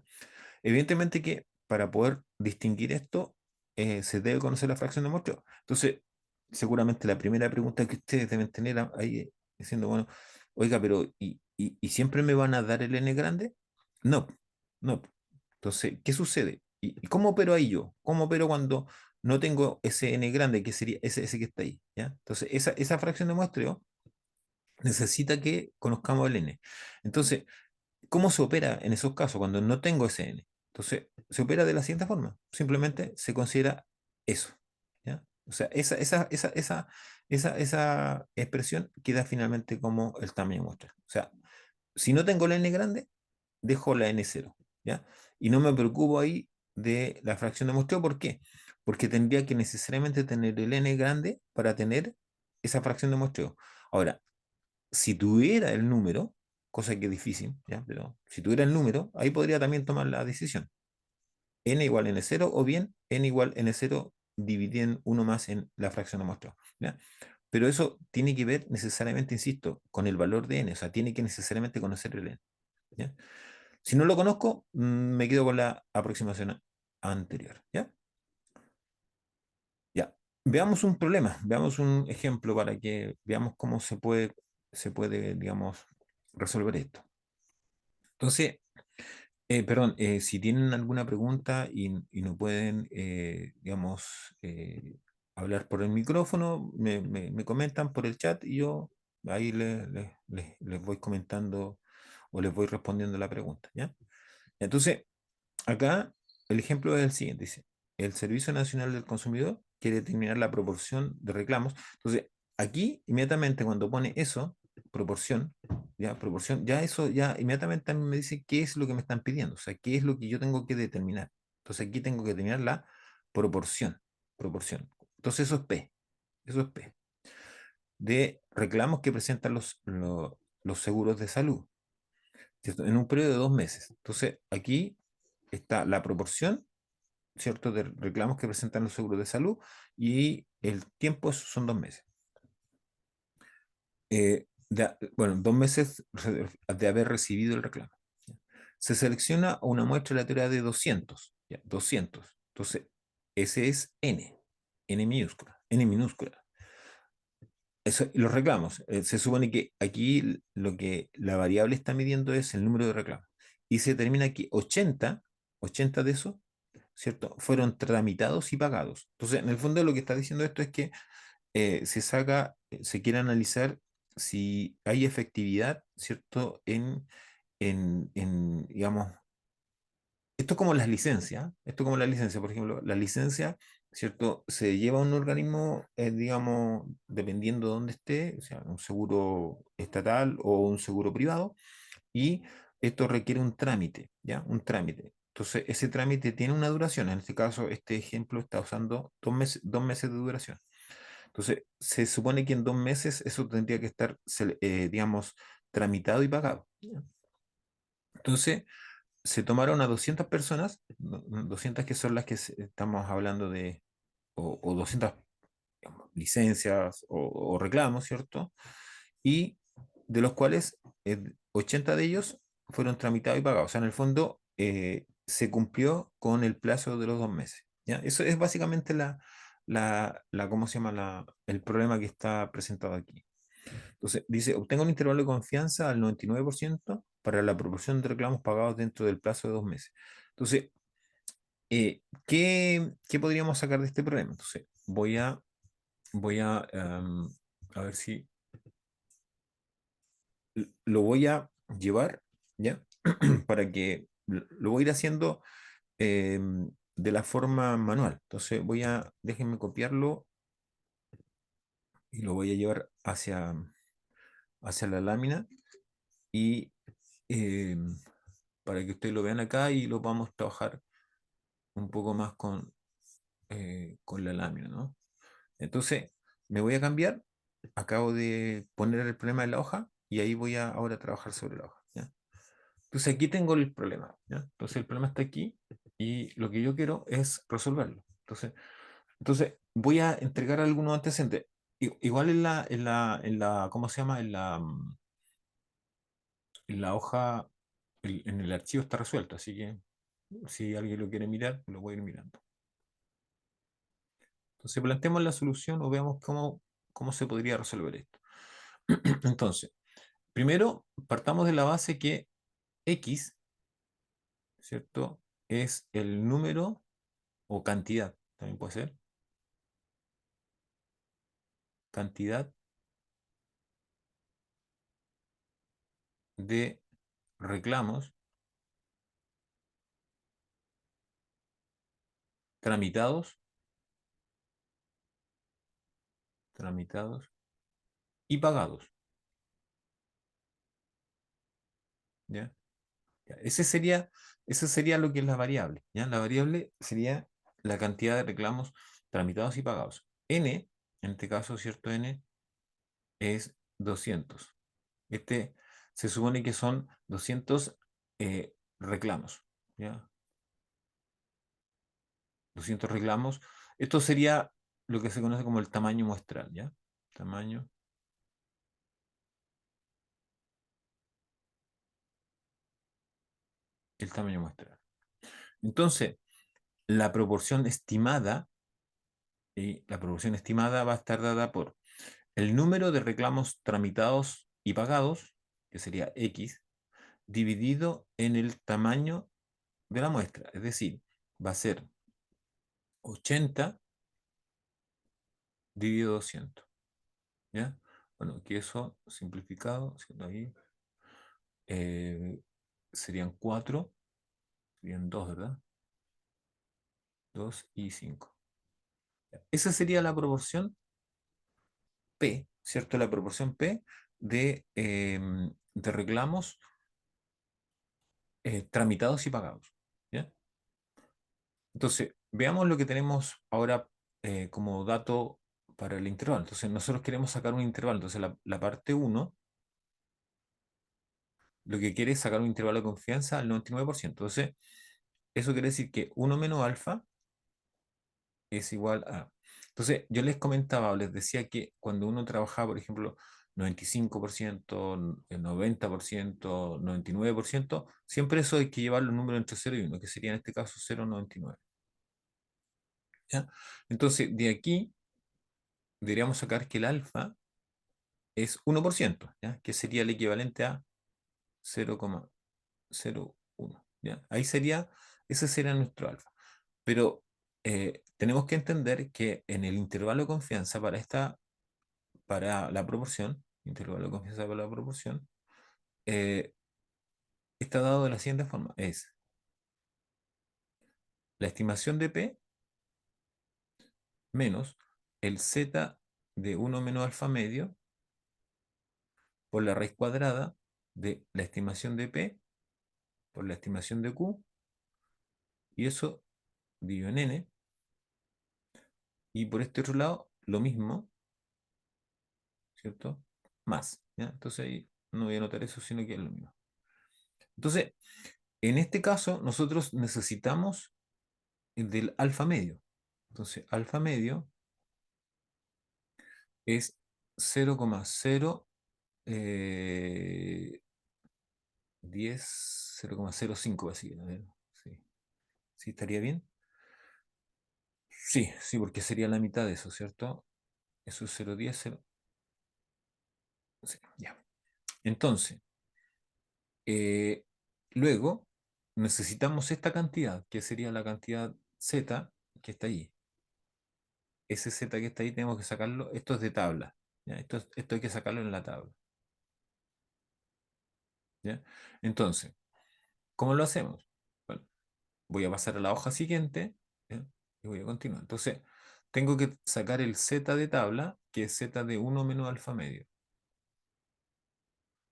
S1: Evidentemente que para poder distinguir esto, se debe conocer la fracción de muestreo. Entonces, seguramente la primera pregunta que ustedes deben tener ahí diciendo, bueno, oiga, pero ¿y siempre me van a dar el n grande? No, no. Entonces, ¿qué sucede? ¿Y cómo opero ahí yo? ¿Cómo opero cuando no tengo ese n grande, que sería ese que está ahí? ¿Ya? Entonces, esa fracción de muestreo necesita que conozcamos el n. Entonces, ¿cómo se opera en esos casos cuando no tengo ese n? Entonces, se opera de la siguiente forma. Simplemente se considera eso, ¿ya? O sea, esa expresión queda finalmente como el tamaño muestra. O sea, si no tengo la n grande, dejo la n0, ¿ya? Y no me preocupo ahí de la fracción de muestreo. ¿Por qué? Porque tendría que necesariamente tener el n grande para tener esa fracción de muestreo. Ahora, si tuviera el número, cosa que es difícil, ¿ya? Pero si tuviera el número, ahí podría también tomar la decisión. N igual n0 o bien n igual n0 dividido en 1 más en la fracción de muestreo, ¿ya? Pero eso tiene que ver necesariamente, insisto, con el valor de n, o sea, tiene que necesariamente conocer el n, ¿ya? Si no lo conozco, me quedo con la aproximación anterior, ¿ya? Ya. Veamos un problema, veamos un ejemplo para que veamos cómo se puede, digamos, resolver esto. Entonces, perdón, si tienen alguna pregunta y no pueden, digamos, hablar por el micrófono, me comentan por el chat y yo ahí les voy comentando o les voy respondiendo la pregunta, ¿ya? Entonces, acá el ejemplo es el siguiente, dice, el Servicio Nacional del Consumidor quiere determinar la proporción de reclamos. Entonces, aquí inmediatamente cuando pone eso, proporción, ya eso ya inmediatamente a mí me dice qué es lo que me están pidiendo, o sea, qué es lo que yo tengo que determinar. Entonces, aquí tengo que determinar la proporción. Entonces, eso es P, de reclamos que presentan los seguros de salud, ¿cierto? En un periodo de 2 meses. Entonces, aquí está la proporción, ¿cierto? De reclamos que presentan los seguros de salud y el tiempo son 2 meses. Bueno, 2 meses de haber recibido el reclamo. Se selecciona una muestra aleatoria de 200, ¿ya? 200. Entonces, ese es N minúscula. Eso, y los reclamos. Se supone que aquí lo que la variable está midiendo es el número de reclamos. Y se determina que 80 de esos, ¿cierto? Fueron tramitados y pagados. Entonces, en el fondo lo que está diciendo esto es que se quiere analizar si hay efectividad, ¿cierto? Digamos, esto como las licencias, por ejemplo, la licencia, ¿cierto? Se lleva a un organismo, digamos, dependiendo de dónde esté, o sea, un seguro estatal o un seguro privado, y esto requiere un trámite, ¿ya? Un trámite. Entonces, ese trámite tiene una duración. En este caso, este ejemplo está usando 2 meses de duración. Entonces, se supone que en 2 meses eso tendría que estar, digamos, tramitado y pagado, ¿ya? Entonces, se tomaron a 200 personas, 200 que son las que estamos hablando de, o 200, digamos, licencias o reclamos, ¿cierto? Y de los cuales 80 de ellos fueron tramitados y pagados. O sea, en el fondo se cumplió con el plazo de los 2 meses, ¿ya? Eso es básicamente ¿cómo se llama? El problema que está presentado aquí. Entonces, dice, obtenga un intervalo de confianza al 99% para la proporción de reclamos pagados dentro del plazo de 2 meses. Entonces, ¿qué podríamos sacar de este problema? Entonces, a ver si lo voy a llevar, ¿ya? Para que lo voy a ir haciendo de la forma manual. Entonces, déjenme copiarlo y lo voy a llevar hacia la lámina y em, para que ustedes lo vean acá y lo vamos a trabajar un poco más con la lámina, ¿no? Entonces, me voy a cambiar, acabo de poner el problema en la hoja y ahí voy a ahora trabajar sobre la hoja, ¿ya? Entonces, aquí tengo el problema, ¿ya? Entonces, el problema está aquí y lo que yo quiero es resolverlo. Entonces voy a entregar algunos antecedentes. Igual ¿cómo se llama? En la hoja, en el archivo está resuelto, así que si alguien lo quiere mirar, lo voy a ir mirando. Entonces, planteemos la solución o veamos cómo se podría resolver esto. Entonces, primero, partamos de la base que X, ¿cierto? Es el número o cantidad, también puede ser, cantidad de reclamos tramitados, tramitados y pagados, ¿ya? Ya, ese sería lo que es la variable, ¿ya? La variable sería la cantidad de reclamos tramitados y pagados. N, en este caso, ¿cierto? N es 200. Este se supone que son 200 reclamos, ¿ya? 200 reclamos. Esto sería lo que se conoce como el tamaño muestral, ¿ya? Tamaño, el tamaño muestral. Entonces, la proporción estimada, y la proporción estimada va a estar dada por el número de reclamos tramitados y pagados, que sería X, dividido en el tamaño de la muestra. Es decir, va a ser 80 dividido 200. ¿Ya? Bueno, que eso simplificado, siendo ahí, eh, serían 4, serían 2, ¿verdad? 2 y 5. Esa sería la proporción P, ¿cierto? La proporción P de reclamos tramitados y pagados. ¿Ya? Entonces, veamos lo que tenemos ahora como dato para el intervalo. Entonces, nosotros queremos sacar un intervalo. Entonces, la parte uno lo que quiere es sacar un intervalo de confianza al 99%. Entonces, eso quiere decir que uno menos alfa es igual a... Entonces, yo les comentaba o les decía que cuando uno trabajaba, por ejemplo, 95%, 90%, 99%, siempre eso hay que llevarlo un número entre 0 y 1, que sería en este caso 0,99. ¿Ya? Entonces, de aquí deberíamos sacar que el alfa es 1%, ¿ya? Que sería el equivalente a 0,01. ¿Ya? Ese sería nuestro alfa. Pero tenemos que entender que en el intervalo de confianza para la proporción, intervalo de confianza para la proporción, eh, está dado de la siguiente forma. Es la estimación de P menos el Z de 1 menos alfa medio por la raíz cuadrada de la estimación de P por la estimación de Q, y eso dividido en N, y por este otro lado lo mismo, ¿cierto? Más, ¿ya? Entonces ahí no voy a anotar eso, sino que es lo mismo. Entonces, en este caso, nosotros necesitamos el del alfa medio. Entonces, alfa medio es 0,0 10, 0,05 así. A ver, sí, sí, estaría bien. Sí, sí, porque sería la mitad de eso, ¿cierto? Eso es 0,10, 0. Sí, ya. Entonces, eh, luego necesitamos esta cantidad, que sería la cantidad Z que está ahí. Ese Z que está ahí tenemos que sacarlo. Esto es de tabla. ¿Ya? Esto hay que sacarlo en la tabla. ¿Ya? Entonces, ¿cómo lo hacemos? Bueno, voy a pasar a la hoja siguiente, ¿ya? Y voy a continuar. Entonces, tengo que sacar el Z de tabla, que es Z de uno menos alfa medio.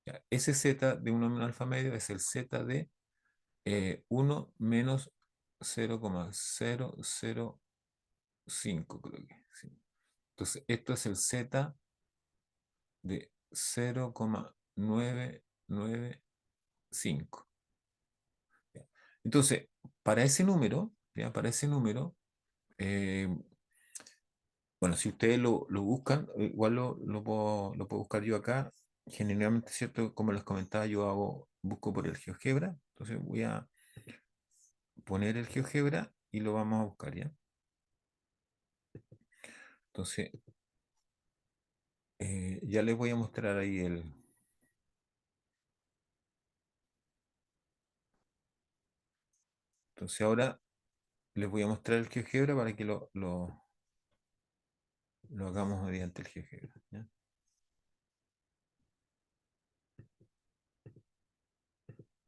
S1: ¿Ya? Ese Z de uno menos alfa medio es el Z de 1 menos 0,005, creo que. Sí. Entonces, esto es el Z de 0,995. ¿Ya? Entonces, para ese número, ¿ya? Para ese número, eh, bueno, si ustedes lo buscan, igual lo puedo buscar yo acá. Generalmente, ¿cierto? Como les comentaba, busco por el GeoGebra. Entonces voy a poner el GeoGebra y lo vamos a buscar, ¿ya? Entonces, ya les voy a mostrar ahí Entonces ahora les voy a mostrar el GeoGebra para que lo hagamos mediante el GeoGebra, ¿ya?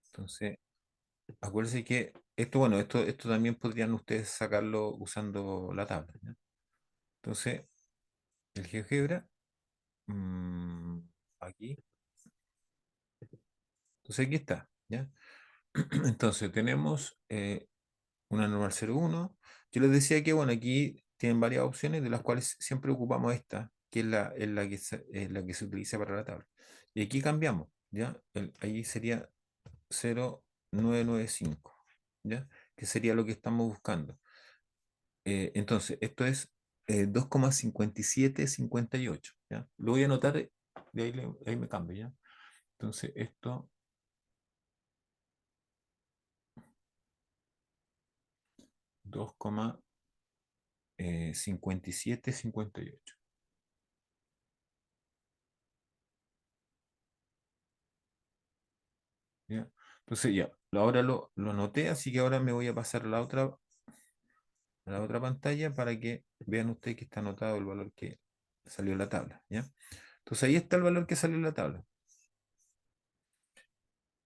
S1: Entonces, acuérdense que esto, bueno, esto también podrían ustedes sacarlo usando la tabla, ¿ya? Entonces, el GeoGebra, mm, aquí, entonces aquí está, ¿ya? Entonces tenemos una normal 0,1. Yo les decía que, bueno, aquí tienen varias opciones, de las cuales siempre ocupamos esta, que es la que se utiliza para la tabla. Y aquí cambiamos, ¿ya? Ahí sería 0,995, ¿ya? Que sería lo que estamos buscando. Entonces, esto es 2,5758, ¿ya? Lo voy a anotar, de ahí, ahí me cambio, ¿ya? Entonces, esto, 2,5758. ¿Ya? Entonces ya, ahora lo anoté, así que ahora me voy a pasar a la otra pantalla para que vean ustedes que está anotado el valor que salió en la tabla, ¿ya? Entonces ahí está el valor que salió en la tabla.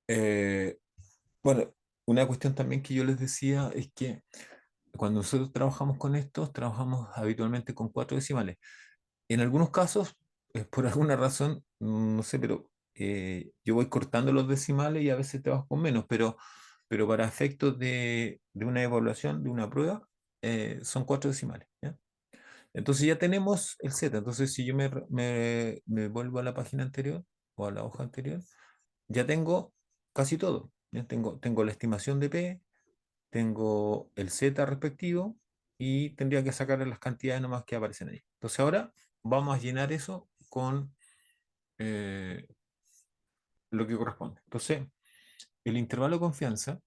S1: Eh, bueno, una cuestión también que yo les decía es que cuando nosotros trabajamos con estos, trabajamos habitualmente con cuatro decimales. En algunos casos, por alguna razón, no sé, pero yo voy cortando los decimales y a veces te vas con menos, pero para efectos de una evaluación, de una prueba, son cuatro decimales, ¿ya? Entonces ya tenemos el Z. Entonces, si yo me vuelvo a la página anterior o a la hoja anterior, ya tengo casi todo. Ya tengo la estimación de P, tengo el Z respectivo y tendría que sacar las cantidades nomás que aparecen ahí. Entonces ahora vamos a llenar eso con eh, lo que corresponde. Entonces, el intervalo de confianza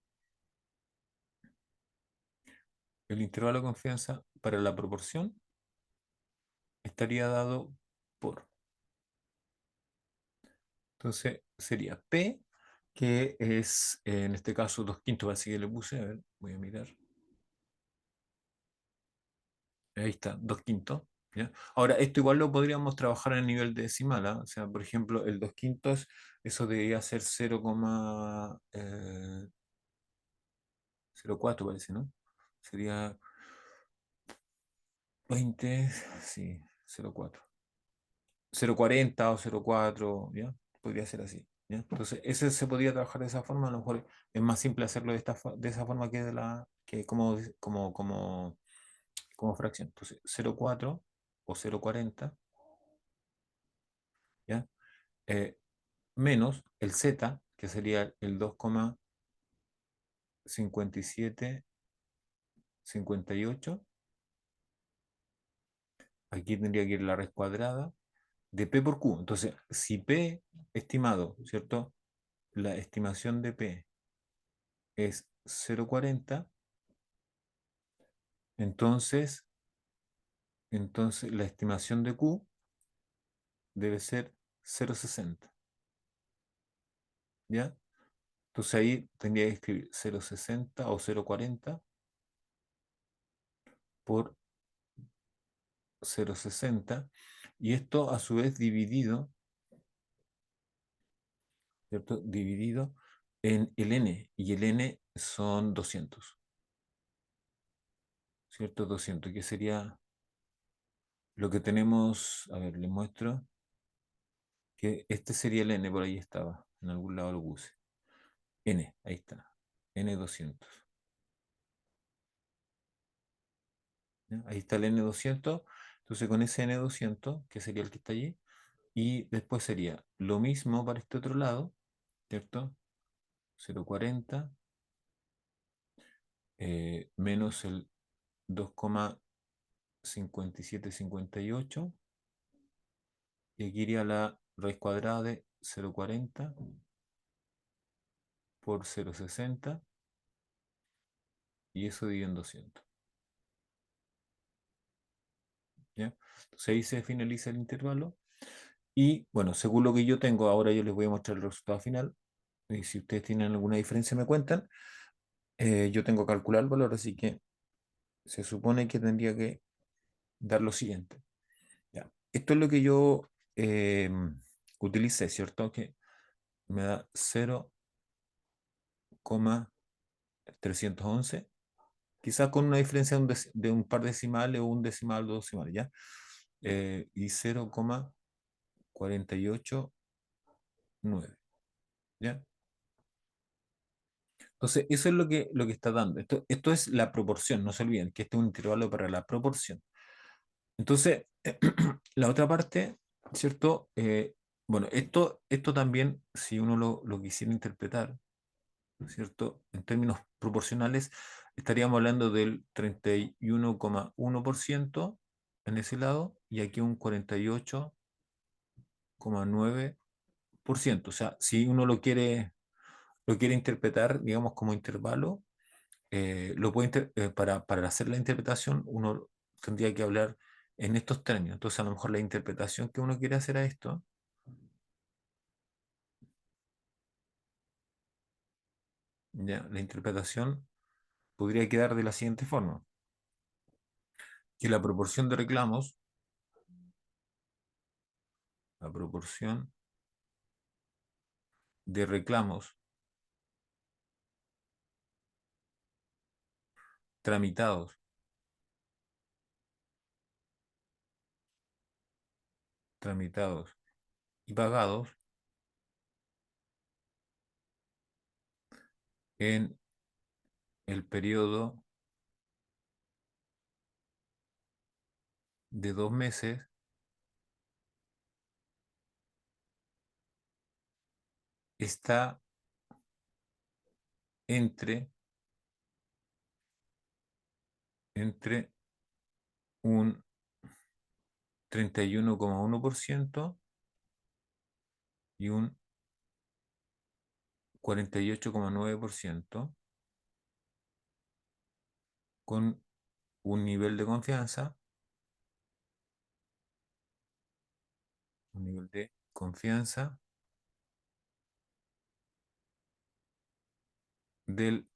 S1: para la proporción estaría dado por. Entonces sería P, que es en este caso 2/5, así que le puse, a ver, voy a mirar. Ahí está, 2/5. ¿Ya? Ahora, esto igual lo podríamos trabajar a nivel de decimal, ¿ah? O sea, por ejemplo, el 2/5, eso debería ser 0,04, parece, ¿no? Sería 20, sí, 0,4. 0,40 o 0,4, ¿ya? Podría ser así, ¿ya? Entonces, ese se podría trabajar de esa forma, a lo mejor es más simple hacerlo de esa forma que como fracción. Entonces, 0,4 o 0,40, ¿ya? Eh, menos el z, que sería el 2,5758. Aquí tendría que ir la raíz cuadrada de P por Q. Entonces, si P estimado, ¿cierto? La estimación de P es 0,40, entonces Entonces la estimación de Q debe ser 0,60, ¿ya? Entonces ahí tendría que escribir 0,60 o 0,40 por 0,60 y esto a su vez dividido, ¿cierto? Dividido en el n, y el n son 200, ¿cierto? 200, que sería lo que tenemos, a ver, les muestro, que este sería el n, por ahí estaba, en algún lado lo puse. N, ahí está, N200. ¿Ya? Ahí está el N200, entonces con ese N200, que sería el que está allí, y después sería lo mismo para este otro lado, ¿cierto? 0,40 menos el 2,5758, y aquí iría la raíz cuadrada de 0,40 por 0,60, y eso dividido en 200. ¿Ya? Entonces ahí se finaliza el intervalo. Y bueno, según lo que yo tengo, ahora yo les voy a mostrar el resultado final. Y si ustedes tienen alguna diferencia, me cuentan. Yo tengo que calcular el valor, así que se supone que tendría que dar lo siguiente. Ya. Esto es lo que yo utilicé, ¿cierto? Que me da 0,311, quizás con una diferencia de un par decimales o un decimal, dos decimales, ¿ya? Y 0,489, ¿ya? Entonces, eso es lo que está dando. Esto es la proporción, no se olviden que este es un intervalo para la proporción. Entonces, la otra parte, ¿cierto? Bueno, esto también, si uno lo quisiera interpretar, ¿cierto? En términos proporcionales, estaríamos hablando del 31,1% en ese lado y aquí un 48,9%. O sea, si uno lo quiere interpretar, digamos, como intervalo, para hacer la interpretación, uno tendría que hablar en estos términos. Entonces, a lo mejor la interpretación que uno quiere hacer a esto, ya, la interpretación podría quedar de la siguiente forma: que la proporción de reclamos tramitados, tramitados y pagados en el periodo de 2 meses está entre un 31,1% y un 48,9%, con un nivel de confianza, un nivel de confianza del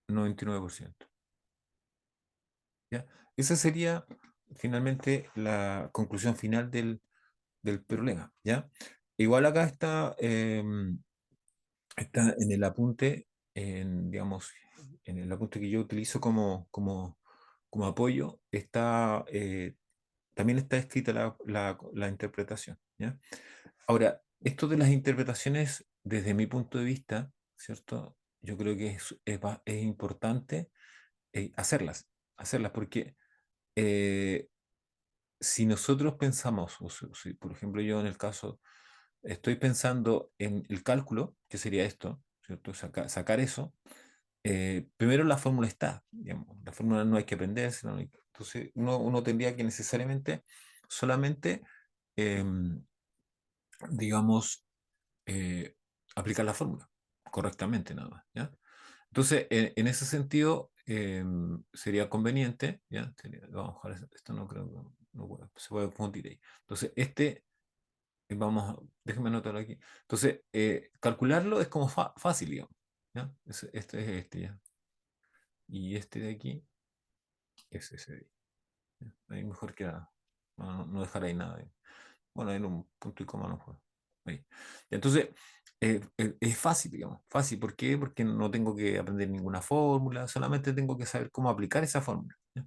S1: 99%. ¿Ya? Esa sería finalmente la conclusión final del problema, ¿ya? Igual acá está en el apunte, digamos, en el apunte que yo utilizo como apoyo, también está escrita la interpretación, ¿ya? Ahora, esto de las interpretaciones, desde mi punto de vista, ¿cierto? Yo creo que es importante hacerlas, porque eh, si nosotros pensamos, o si, por ejemplo, yo en el caso estoy pensando en el cálculo, que sería esto, ¿cierto? Sacar eso. Primero la fórmula está, digamos, la fórmula no hay que aprenderse, entonces uno tendría que necesariamente solamente, em, digamos, eh, aplicar la fórmula correctamente nada más, ¿ya? Entonces, en ese sentido, sería conveniente, ¿ya? Vamos a dejar esto, no creo. se puede confundir ahí. Entonces, déjeme anotarlo aquí. Entonces, calcularlo es como fácil, digamos. ¿Ya? Este es este ya. Y este de aquí es ese de ahí. ¿Ya? Ahí mejor queda. No dejar ahí nada. Bueno, en un punto y coma no fue. Ahí. Entonces, es fácil, digamos. Fácil. ¿Por qué? Porque no tengo que aprender ninguna fórmula, solamente tengo que saber cómo aplicar esa fórmula. ¿Ya?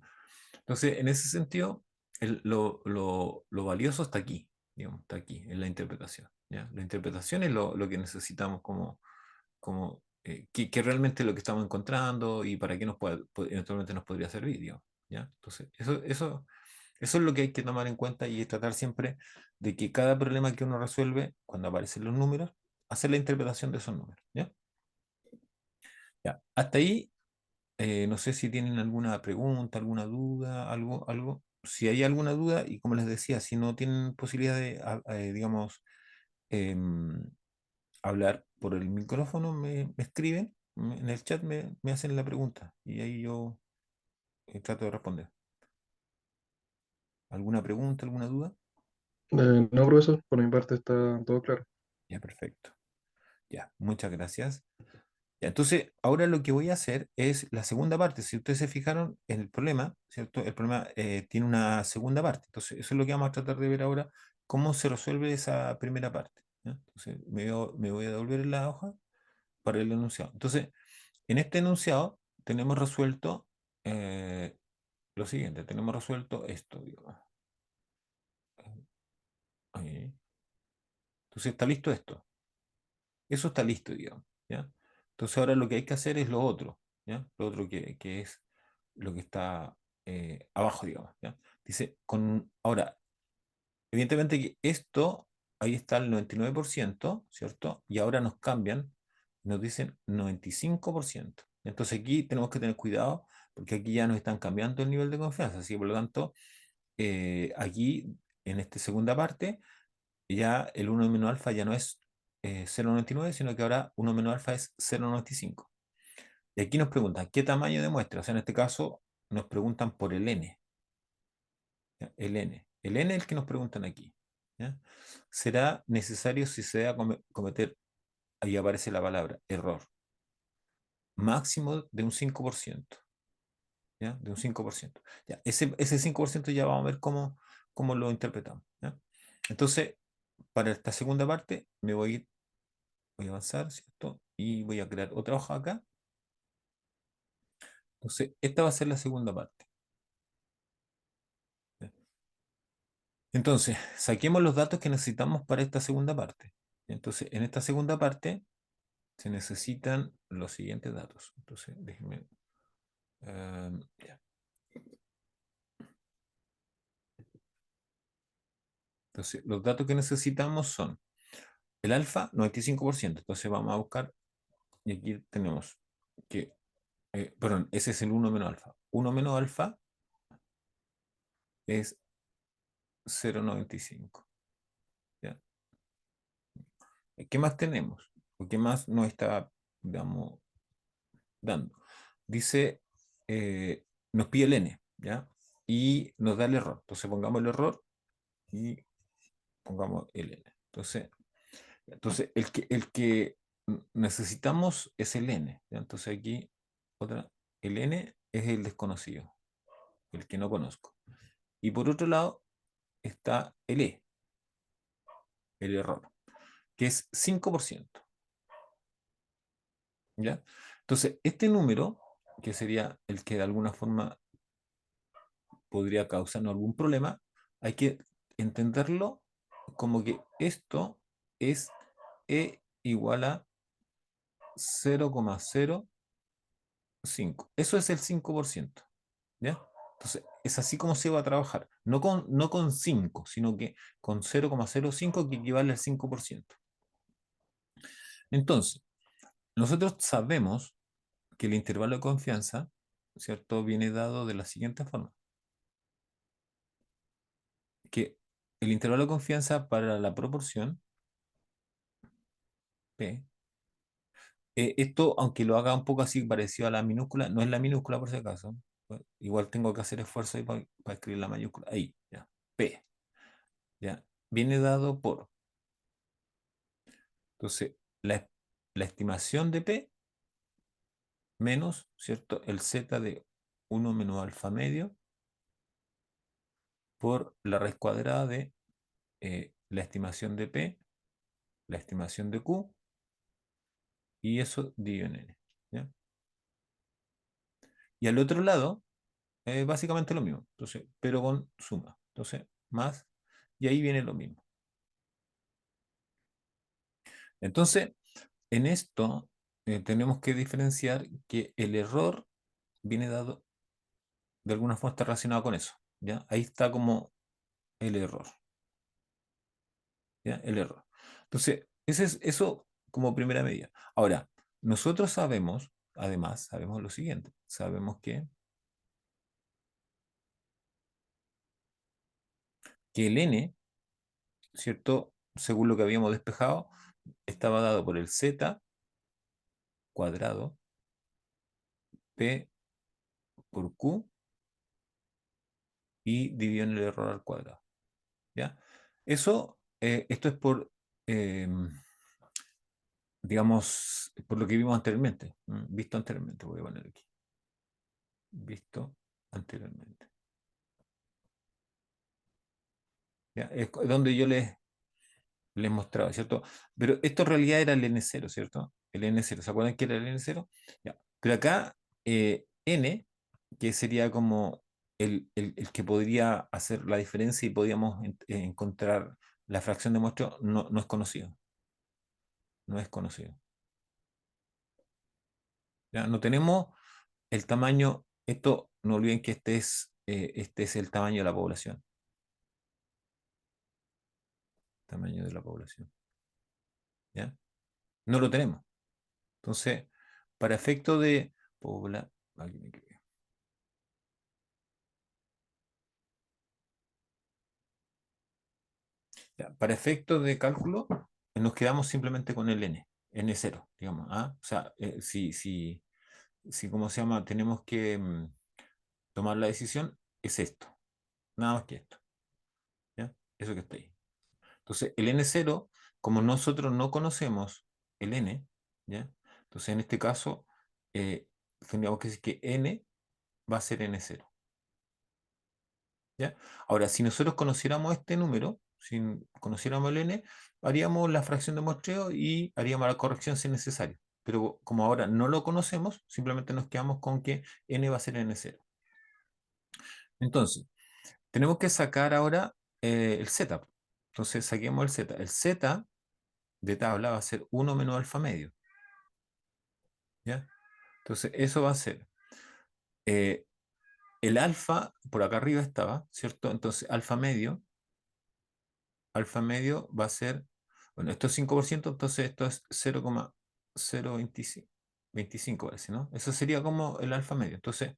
S1: Entonces, en ese sentido, lo valioso está aquí, digamos, está aquí, en la interpretación. ¿Ya? La interpretación es lo que necesitamos qué realmente es lo que estamos encontrando y para qué eventualmente nos podría servir, digamos. ¿Ya? Entonces, eso es lo que hay que tomar en cuenta y es tratar siempre de que cada problema que uno resuelve, cuando aparecen los números, hacer la interpretación de esos números. ¿Ya? Ya. Hasta ahí, no sé si tienen alguna pregunta, alguna duda, algo. Si hay alguna duda, y como les decía, si no tienen posibilidad de, digamos, em, hablar por el micrófono, me escriben en el chat, me hacen la pregunta y ahí yo trato de responder. ¿Alguna pregunta, alguna duda?
S2: No, profesor, por mi parte está todo claro.
S1: Ya, perfecto. Ya, muchas gracias. Ya, entonces, ahora lo que voy a hacer es la segunda parte. Si ustedes se fijaron en el problema, ¿cierto? El problema tiene una segunda parte. Entonces, eso es lo que vamos a tratar de ver ahora, cómo se resuelve esa primera parte. ¿Ya? Entonces, me voy a devolver la hoja para el enunciado. Entonces, en este enunciado tenemos resuelto eh, lo siguiente, tenemos resuelto esto, digamos. Ahí. Entonces, está listo esto. Eso está listo, digamos, ¿ya? Entonces ahora lo que hay que hacer es lo otro, ¿ya? Lo otro que es lo que está abajo, digamos, ¿ya? Dice, ahora, evidentemente que esto, ahí está el 99%, ¿cierto? Y ahora nos cambian, nos dicen 95%. Entonces aquí tenemos que tener cuidado porque aquí ya nos están cambiando el nivel de confianza, así que por lo tanto, aquí en esta segunda parte ya el uno menos alfa ya no es 0,99, sino que ahora uno menos alfa es 0,95. Y aquí nos preguntan, ¿qué tamaño de muestra? O sea, en este caso nos preguntan por el n. ¿Ya? El n. El n es el que nos preguntan aquí. ¿Ya? Será necesario si se da cometer, ahí aparece la palabra, error, máximo de un 5%. ¿Ya? De un 5%. ¿Ya? Ese 5% ya vamos a ver cómo lo interpretamos. ¿Ya? Entonces, para esta segunda parte me voy a avanzar, ¿cierto? Y voy a crear otra hoja acá. Entonces, esta va a ser la segunda parte. ¿Ya? Entonces, saquemos los datos que necesitamos para esta segunda parte. Entonces, en esta segunda parte se necesitan los siguientes datos. Entonces, déjenme. Ya. Entonces, los datos que necesitamos son el alfa, 95%. Entonces, vamos a buscar, y aquí tenemos que, perdón, ese es el uno menos alfa. Uno menos alfa es 0,95. ¿Ya? ¿Qué más tenemos? ¿O qué más nos está, digamos, dando? Dice, nos pide el n, ¿ya? Y nos da el error. Entonces pongamos el error y pongamos el n. Entonces el que necesitamos es el n, ¿ya? Entonces aquí, el n es el desconocido, el que no conozco. Y por otro lado está el el error, que es 5%. ¿Ya? Entonces, este número, que sería el que de alguna forma podría causarnos algún problema, hay que entenderlo como que esto es E igual a 0,05. Eso es el 5%. ¿Ya? Entonces, es así como se va a trabajar. No con 5, sino que con 0,05 que equivale al 5%. Entonces, nosotros sabemos que el intervalo de confianza, ¿cierto?, viene dado de la siguiente forma. Que el intervalo de confianza para la proporción P, esto, aunque lo haga un poco así parecido a la minúscula, no es la minúscula por si acaso. Igual tengo que hacer esfuerzo para escribir la mayúscula. Ahí, ya. P, ¿ya? Viene dado por, entonces, la estimación de P menos, ¿cierto? El Z de uno menos alfa medio por la raíz cuadrada de la estimación de P, la estimación de Q, y eso dividido en N, ¿ya? Y al otro lado, básicamente lo mismo, entonces, pero con suma. Entonces, más, y ahí viene lo mismo. Entonces, en esto tenemos que diferenciar que el error viene dado, de alguna forma está relacionado con eso, ¿ya? Ahí está como el error, ¿ya? El error. Entonces, ese es eso como primera medida. Ahora, nosotros sabemos, además, sabemos lo siguiente, sabemos que el n, ¿cierto? Según lo que habíamos despejado, estaba dado por el z cuadrado p por q y dividido en el error al cuadrado, ¿ya? Eso, esto es por, digamos, por lo que vimos anteriormente, visto anteriormente, voy a poner aquí, visto anteriormente, ¿ya? Es donde yo les mostraba, ¿cierto? Pero esto en realidad era el N0, ¿cierto? El N0, ¿se acuerdan que era el N0? Ya. Pero acá, N, que sería como el que podría hacer la diferencia y podríamos encontrar la fracción de muestreo, no, no es conocido, no es conocido. ¿Ya? No tenemos el tamaño, esto, no olviden que este es el tamaño de la población, tamaño de la población, ¿ya? No lo tenemos. Entonces, para efecto de pobla, aquí me equivoqué. Ya, para efectos de cálculo, nos quedamos simplemente con el n0, digamos. ¿Ah? O sea, si, ¿cómo se llama? Tenemos que tomar la decisión, es esto, nada más que esto, ¿ya? Eso que está ahí. Entonces, el n0, como nosotros no conocemos el n, ¿ya? Entonces, en este caso, eh, tendríamos que decir que n va a ser n0. ¿Ya? Ahora, si nosotros conociéramos este número, si conociéramos el n, haríamos la fracción de muestreo y haríamos la corrección si es necesario. Pero como ahora no lo conocemos, simplemente nos quedamos con que n va a ser n0. Entonces, tenemos que sacar ahora el z. Entonces, saquemos el z. El z de tabla va a ser 1 menos alfa medio. ¿Ya? Entonces, eso va a ser eh, el alfa, por acá arriba estaba, ¿cierto? Entonces, alfa medio va a ser, bueno, esto es 5%, entonces esto es 0,025, 25 parece, ¿no? Eso sería como el alfa medio. Entonces,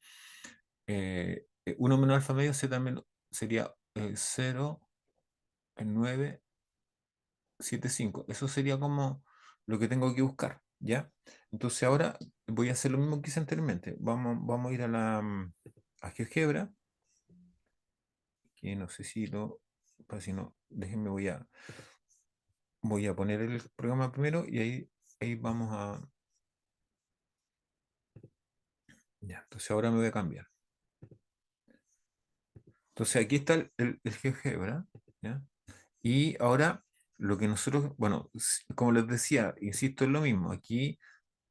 S1: 1 menos alfa medio también sería 0,975. Eso sería como lo que tengo que buscar, ¿ya? Entonces ahora voy a hacer lo mismo que hice anteriormente. Vamos a ir a a GeoGebra, que no sé si lo, para si no, déjenme, voy a poner el programa primero y ahí vamos a... Ya, entonces ahora me voy a cambiar. Entonces aquí está el GeoGebra, ¿ya? Y ahora lo que nosotros, bueno, como les decía, insisto en lo mismo, aquí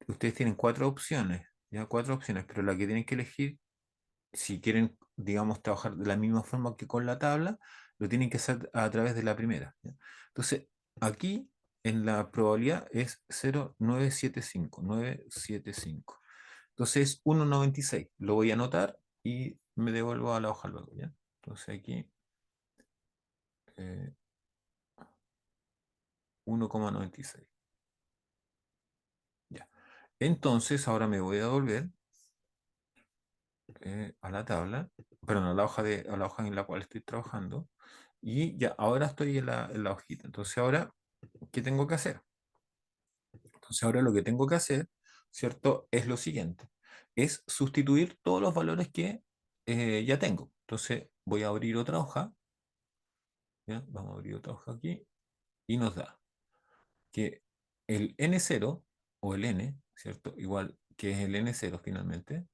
S1: ustedes tienen cuatro opciones, ¿ya? Cuatro opciones, pero la que tienen que elegir, si quieren, digamos, trabajar de la misma forma que con la tabla, lo tienen que hacer a través de la primera, ¿ya? Entonces, aquí en la probabilidad es 0,975, 975. Entonces es 1,96. Lo voy a anotar y me devuelvo a la hoja luego, ¿ya? Entonces aquí 1,96. Ya. Entonces ahora me voy a volver a la tabla, perdón, a la hoja en la cual estoy trabajando. Y ya, ahora estoy en la hojita. Entonces ahora, ¿qué tengo que hacer? Entonces ahora lo que tengo que hacer, ¿cierto? Es lo siguiente. Es sustituir todos los valores que ya tengo. Entonces voy a abrir otra hoja ¿ya? Vamos a abrir otra hoja aquí y nos da que el n0 o el n, ¿cierto? Igual que es el n0 finalmente,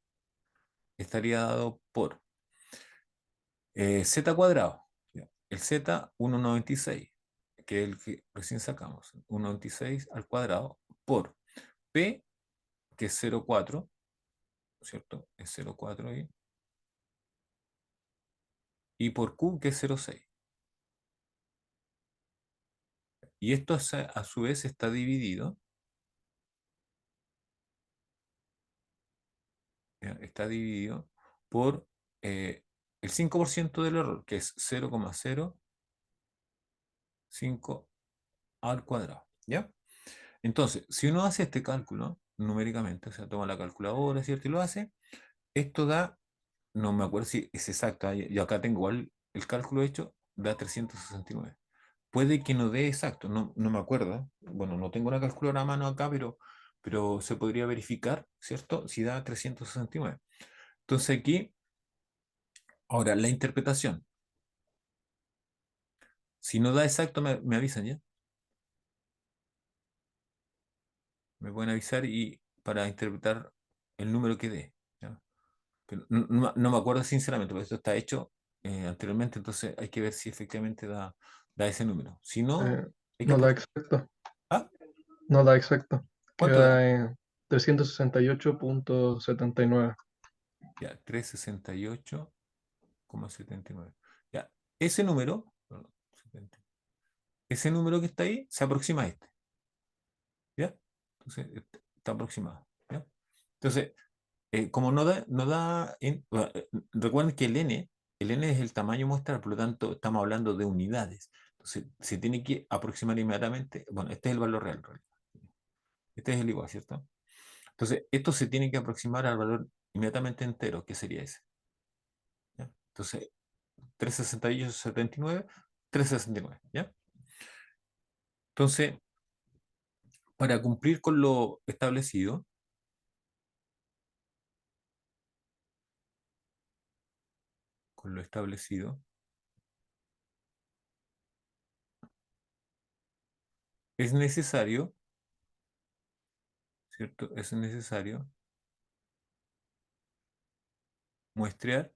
S1: estaría dado por z cuadrado. ¿Ya? El z 1,96, que es el que recién sacamos. 1,96 al cuadrado por p, que es 0,4, ¿cierto? Es 0,4 ahí. Y por q, que es 0,6. Y esto a su vez está dividido, ¿ya? Está dividido por el 5% del error, que es 0,05 al cuadrado. ¿Ya? Entonces, si uno hace este cálculo numéricamente, o sea, toma la calculadora, ¿cierto? Y lo hace, esto da, no me acuerdo si es exacto, yo acá tengo el cálculo hecho, da 369. Puede que no dé exacto, no me acuerdo. Bueno, no tengo una calculadora a mano acá, pero se podría verificar, ¿cierto? Si da 369. Entonces aquí, ahora, la interpretación. Si no da exacto, me avisan ya. Me pueden avisar y para interpretar el número que dé. ¿Ya? Pero no me acuerdo sinceramente, porque esto está hecho anteriormente, entonces hay que ver si efectivamente da ese número. Si no,
S2: Eh,
S1: hay que
S2: no da
S1: aproximar.
S2: exacto,
S1: Ah,
S2: no da exacto.
S1: ¿cuánto da?
S2: Queda en 368,79.
S1: Ya, 368,79. Ya, ese número, perdón, 70, ese número que está ahí se aproxima a este. ¿Ya? Entonces, está aproximado. ¿Ya? Entonces, como bueno, recuerden que el n es el tamaño muestral, por lo tanto, estamos hablando de unidades. Entonces, se tiene que aproximar inmediatamente. Bueno, este es el valor real, en realidad. Este es el igual, ¿cierto? Entonces, esto se tiene que aproximar al valor inmediatamente entero, que sería ese. ¿Ya? Entonces, 368,79, 369, ¿ya? Entonces, para cumplir con lo establecido, es necesario, ¿cierto? Es necesario muestrear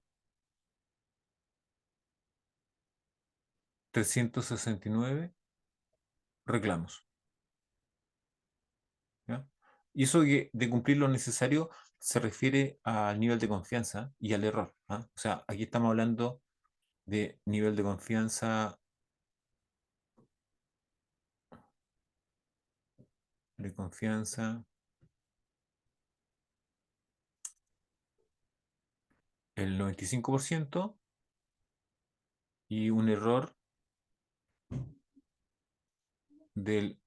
S1: 369 reclamos, ¿ya? Y eso de cumplir lo necesario se refiere al nivel de confianza y al error, ¿ah? O sea, aquí estamos hablando de nivel de confianza, el 95% y un error del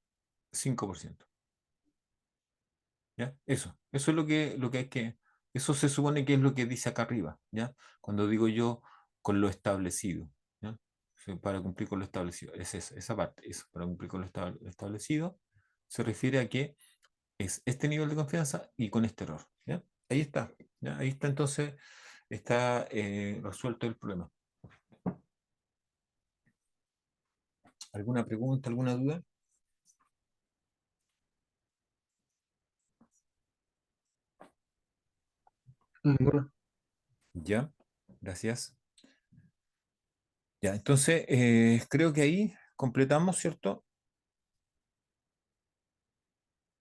S1: 5%. ¿Ya? Eso es lo que hay eso se supone que es lo que dice acá arriba, ¿ya? Cuando digo yo con lo establecido, ¿ya? Sí, para cumplir con lo establecido, es esa parte, eso, para cumplir con lo establecido, se refiere a que es este nivel de confianza y con este error, ¿ya? Ahí está, ¿ya? Ahí está entonces, está resuelto el problema. ¿Alguna pregunta, alguna duda?
S2: Ninguna.
S1: Ya, gracias. Ya, entonces creo que ahí completamos, ¿cierto?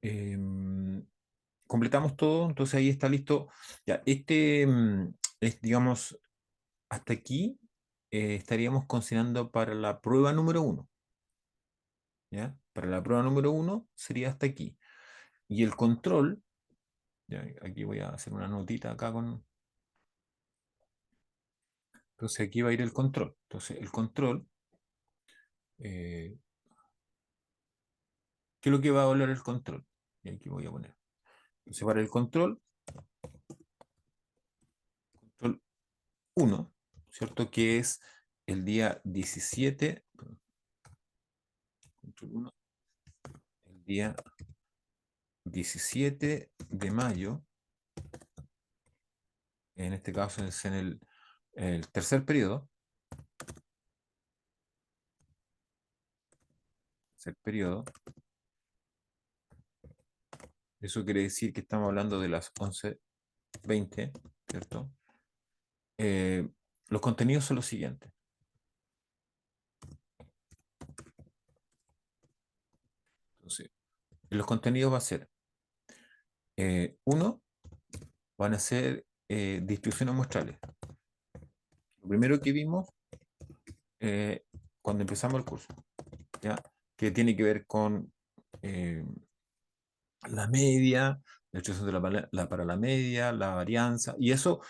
S1: Em, completamos todo, entonces ahí está listo. Ya, es, digamos, hasta aquí estaríamos considerando para la prueba número uno, ¿ya? Para la prueba número uno sería hasta aquí. Y el control, ya, aquí voy a hacer una notita acá entonces aquí va a ir el control. Entonces el control, eh, ¿qué es lo que va a evaluar el control? Y aquí voy a poner. Entonces para el control uno, ¿cierto? Que es el día 17, perdón, control 1, el día 17 de mayo, en este caso es en el tercer periodo, tercer periodo. Eso quiere decir que estamos hablando de las 11:20, ¿cierto? Eh, los contenidos son los siguientes. Entonces, los contenidos va a ser, uno, van a ser distribuciones muestrales. Lo primero que vimos eh, cuando empezamos el curso, ¿ya? Que tiene que ver con eh, la media, la distribución de para la media, la varianza, y eso,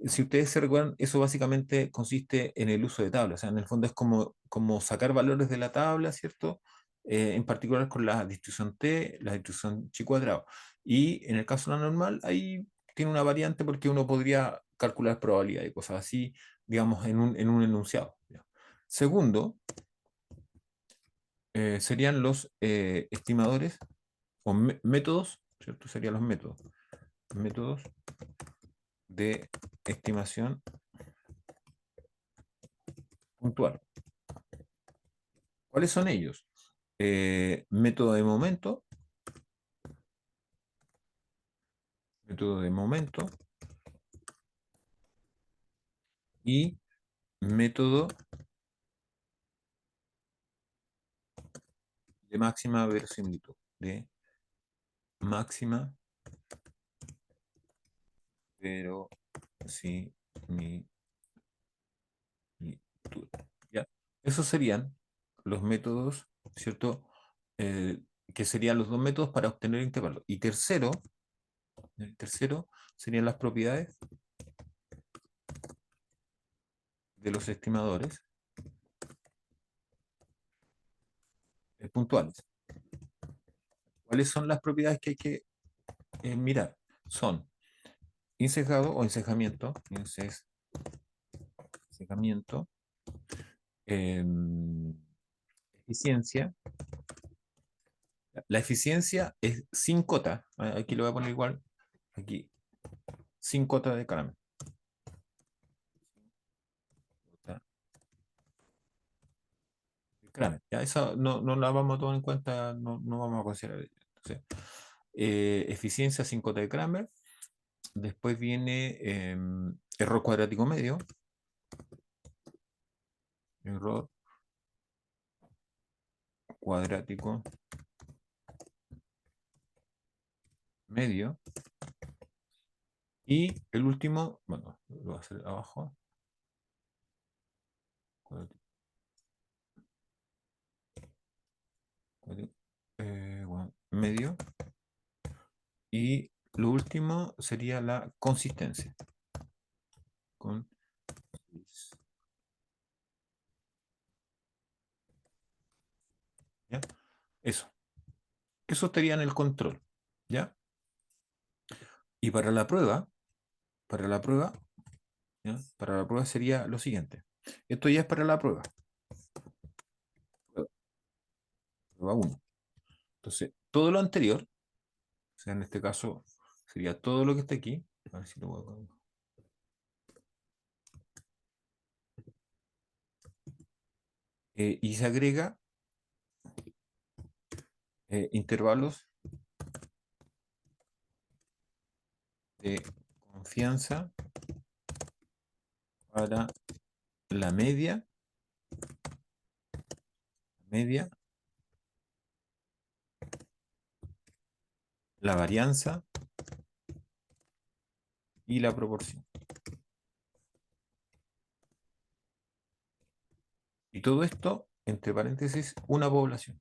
S1: si ustedes se recuerdan, eso básicamente consiste en el uso de tablas, o sea, en el fondo es como sacar valores de la tabla, ¿cierto? En particular con la distribución T, la distribución chi cuadrado. Y en el caso de la normal, ahí tiene una variante porque uno podría calcular probabilidad y cosas así, digamos, en un enunciado. ¿Ya? Segundo, serían los estimadores o métodos, ¿cierto? Serían los métodos. Métodos de estimación puntual. ¿Cuáles son ellos? Método de momento, método de momento y método de máxima verosimilitud. De máxima verosimilitud. ¿Ya? Esos serían los métodos, ¿cierto? Eh, que serían los dos métodos para obtener intervalos. Y el tercero serían las propiedades de los estimadores puntuales. ¿Cuáles son las propiedades que hay que mirar? Son insesgado o encejamiento, encejamiento, eficiencia. La eficiencia es sin cota. Aquí lo voy a poner igual. Aquí, sin cota de carámel. Cota de carámel. Ya, esa no la vamos a tomar en cuenta, no vamos a considerar. Entonces, eficiencia sin cota de Kramer. Después viene error cuadrático medio. Error cuadrático medio. Y el último, bueno, lo voy a hacer abajo. Cuadrático, cuadrático, bueno, medio. Y lo último sería la consistencia. Con, ¿ya? Eso. Eso estaría en el control. ¿Ya? Y para la prueba, ¿ya? Para la prueba sería lo siguiente. Esto ya es para la prueba. Prueba 1. Entonces, todo lo anterior, o sea, en este caso sería todo lo que está aquí. A ver si lo voy a... y se agrega intervalos de confianza para la media, la varianza y la proporción. Y todo esto, entre paréntesis, una población.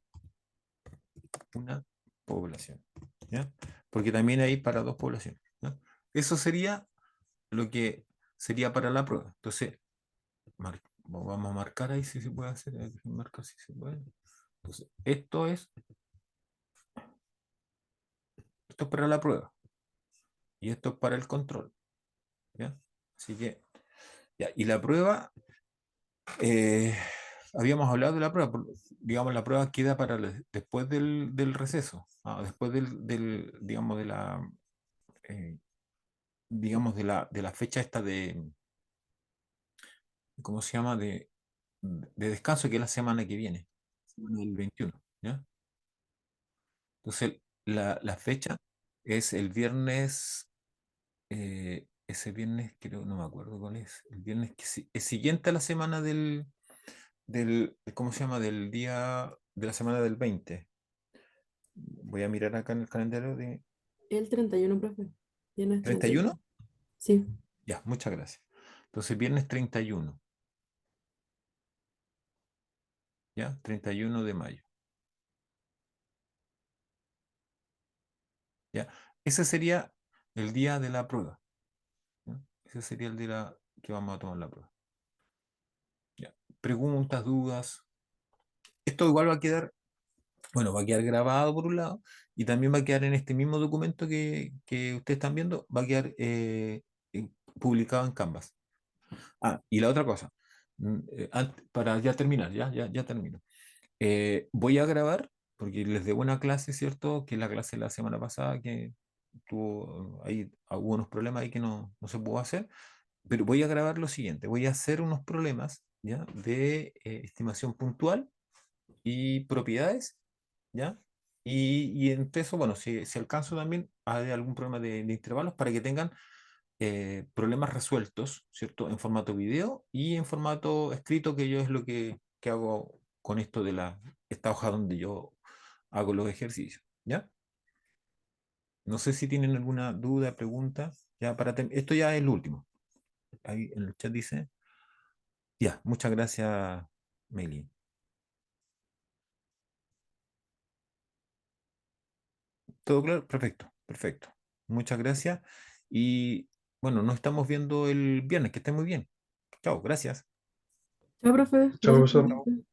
S1: Una población. ¿Ya? Porque también hay para dos poblaciones. ¿Ya? Eso sería lo que sería para la prueba. Entonces, vamos a marcar ahí si se puede hacer. Marcar si se puede. Entonces, esto es para la prueba y esto es para el control. ¿Ya? Así que, ya. Y la prueba, eh, habíamos hablado de la prueba, digamos, la prueba queda para después del receso, después digamos, eh, de la fecha esta ¿cómo se llama? De descanso, que es la semana que viene, semana del 21. ¿ya? Entonces, la fecha es el viernes, ese viernes creo, no me acuerdo cuál es, el viernes que es siguiente a la semana ¿cómo se llama? Del día, de la semana del 20. Voy a mirar acá en el calendario de
S3: El 31, profe. Viernes
S1: 31.
S3: 31. Sí.
S1: Ya, muchas gracias. Entonces, viernes 31, ¿ya? 31 de mayo, ¿ya? Ese sería el día de la prueba, ¿ya? Ese sería el día que vamos a tomar la prueba. ¿Ya? Preguntas, dudas. Esto igual va a quedar, bueno, va a quedar grabado por un lado y también va a quedar en este mismo documento que ustedes están viendo, va a quedar publicado en Canvas. Ah, y la otra cosa, para ya terminar, ya termino. Voy a grabar, porque les debo una clase, ¿cierto? Que es la clase de la semana pasada, que tuvo ahí hubo unos problemas ahí que no se pudo hacer, pero voy a grabar lo siguiente, voy a hacer unos problemas, ¿ya? De estimación puntual y propiedades, ¿ya? Y entre eso, bueno, si alcanzo también, hay algún problema de intervalos para que tengan problemas resueltos, ¿cierto? En formato video y en formato escrito, que yo es lo que hago con esto de esta hoja donde yo hago los ejercicios, ¿ya? No sé si tienen alguna duda, pregunta, ya esto ya es el último. Ahí en el chat dice, ya, muchas gracias, Meli. ¿Todo claro? Perfecto, perfecto. Muchas gracias. Y bueno, nos estamos viendo el viernes. Que estén muy bien. Chao, gracias.
S3: Chao, profe.
S2: Chao,
S3: Gracias por
S2: profesor.
S3: la clase.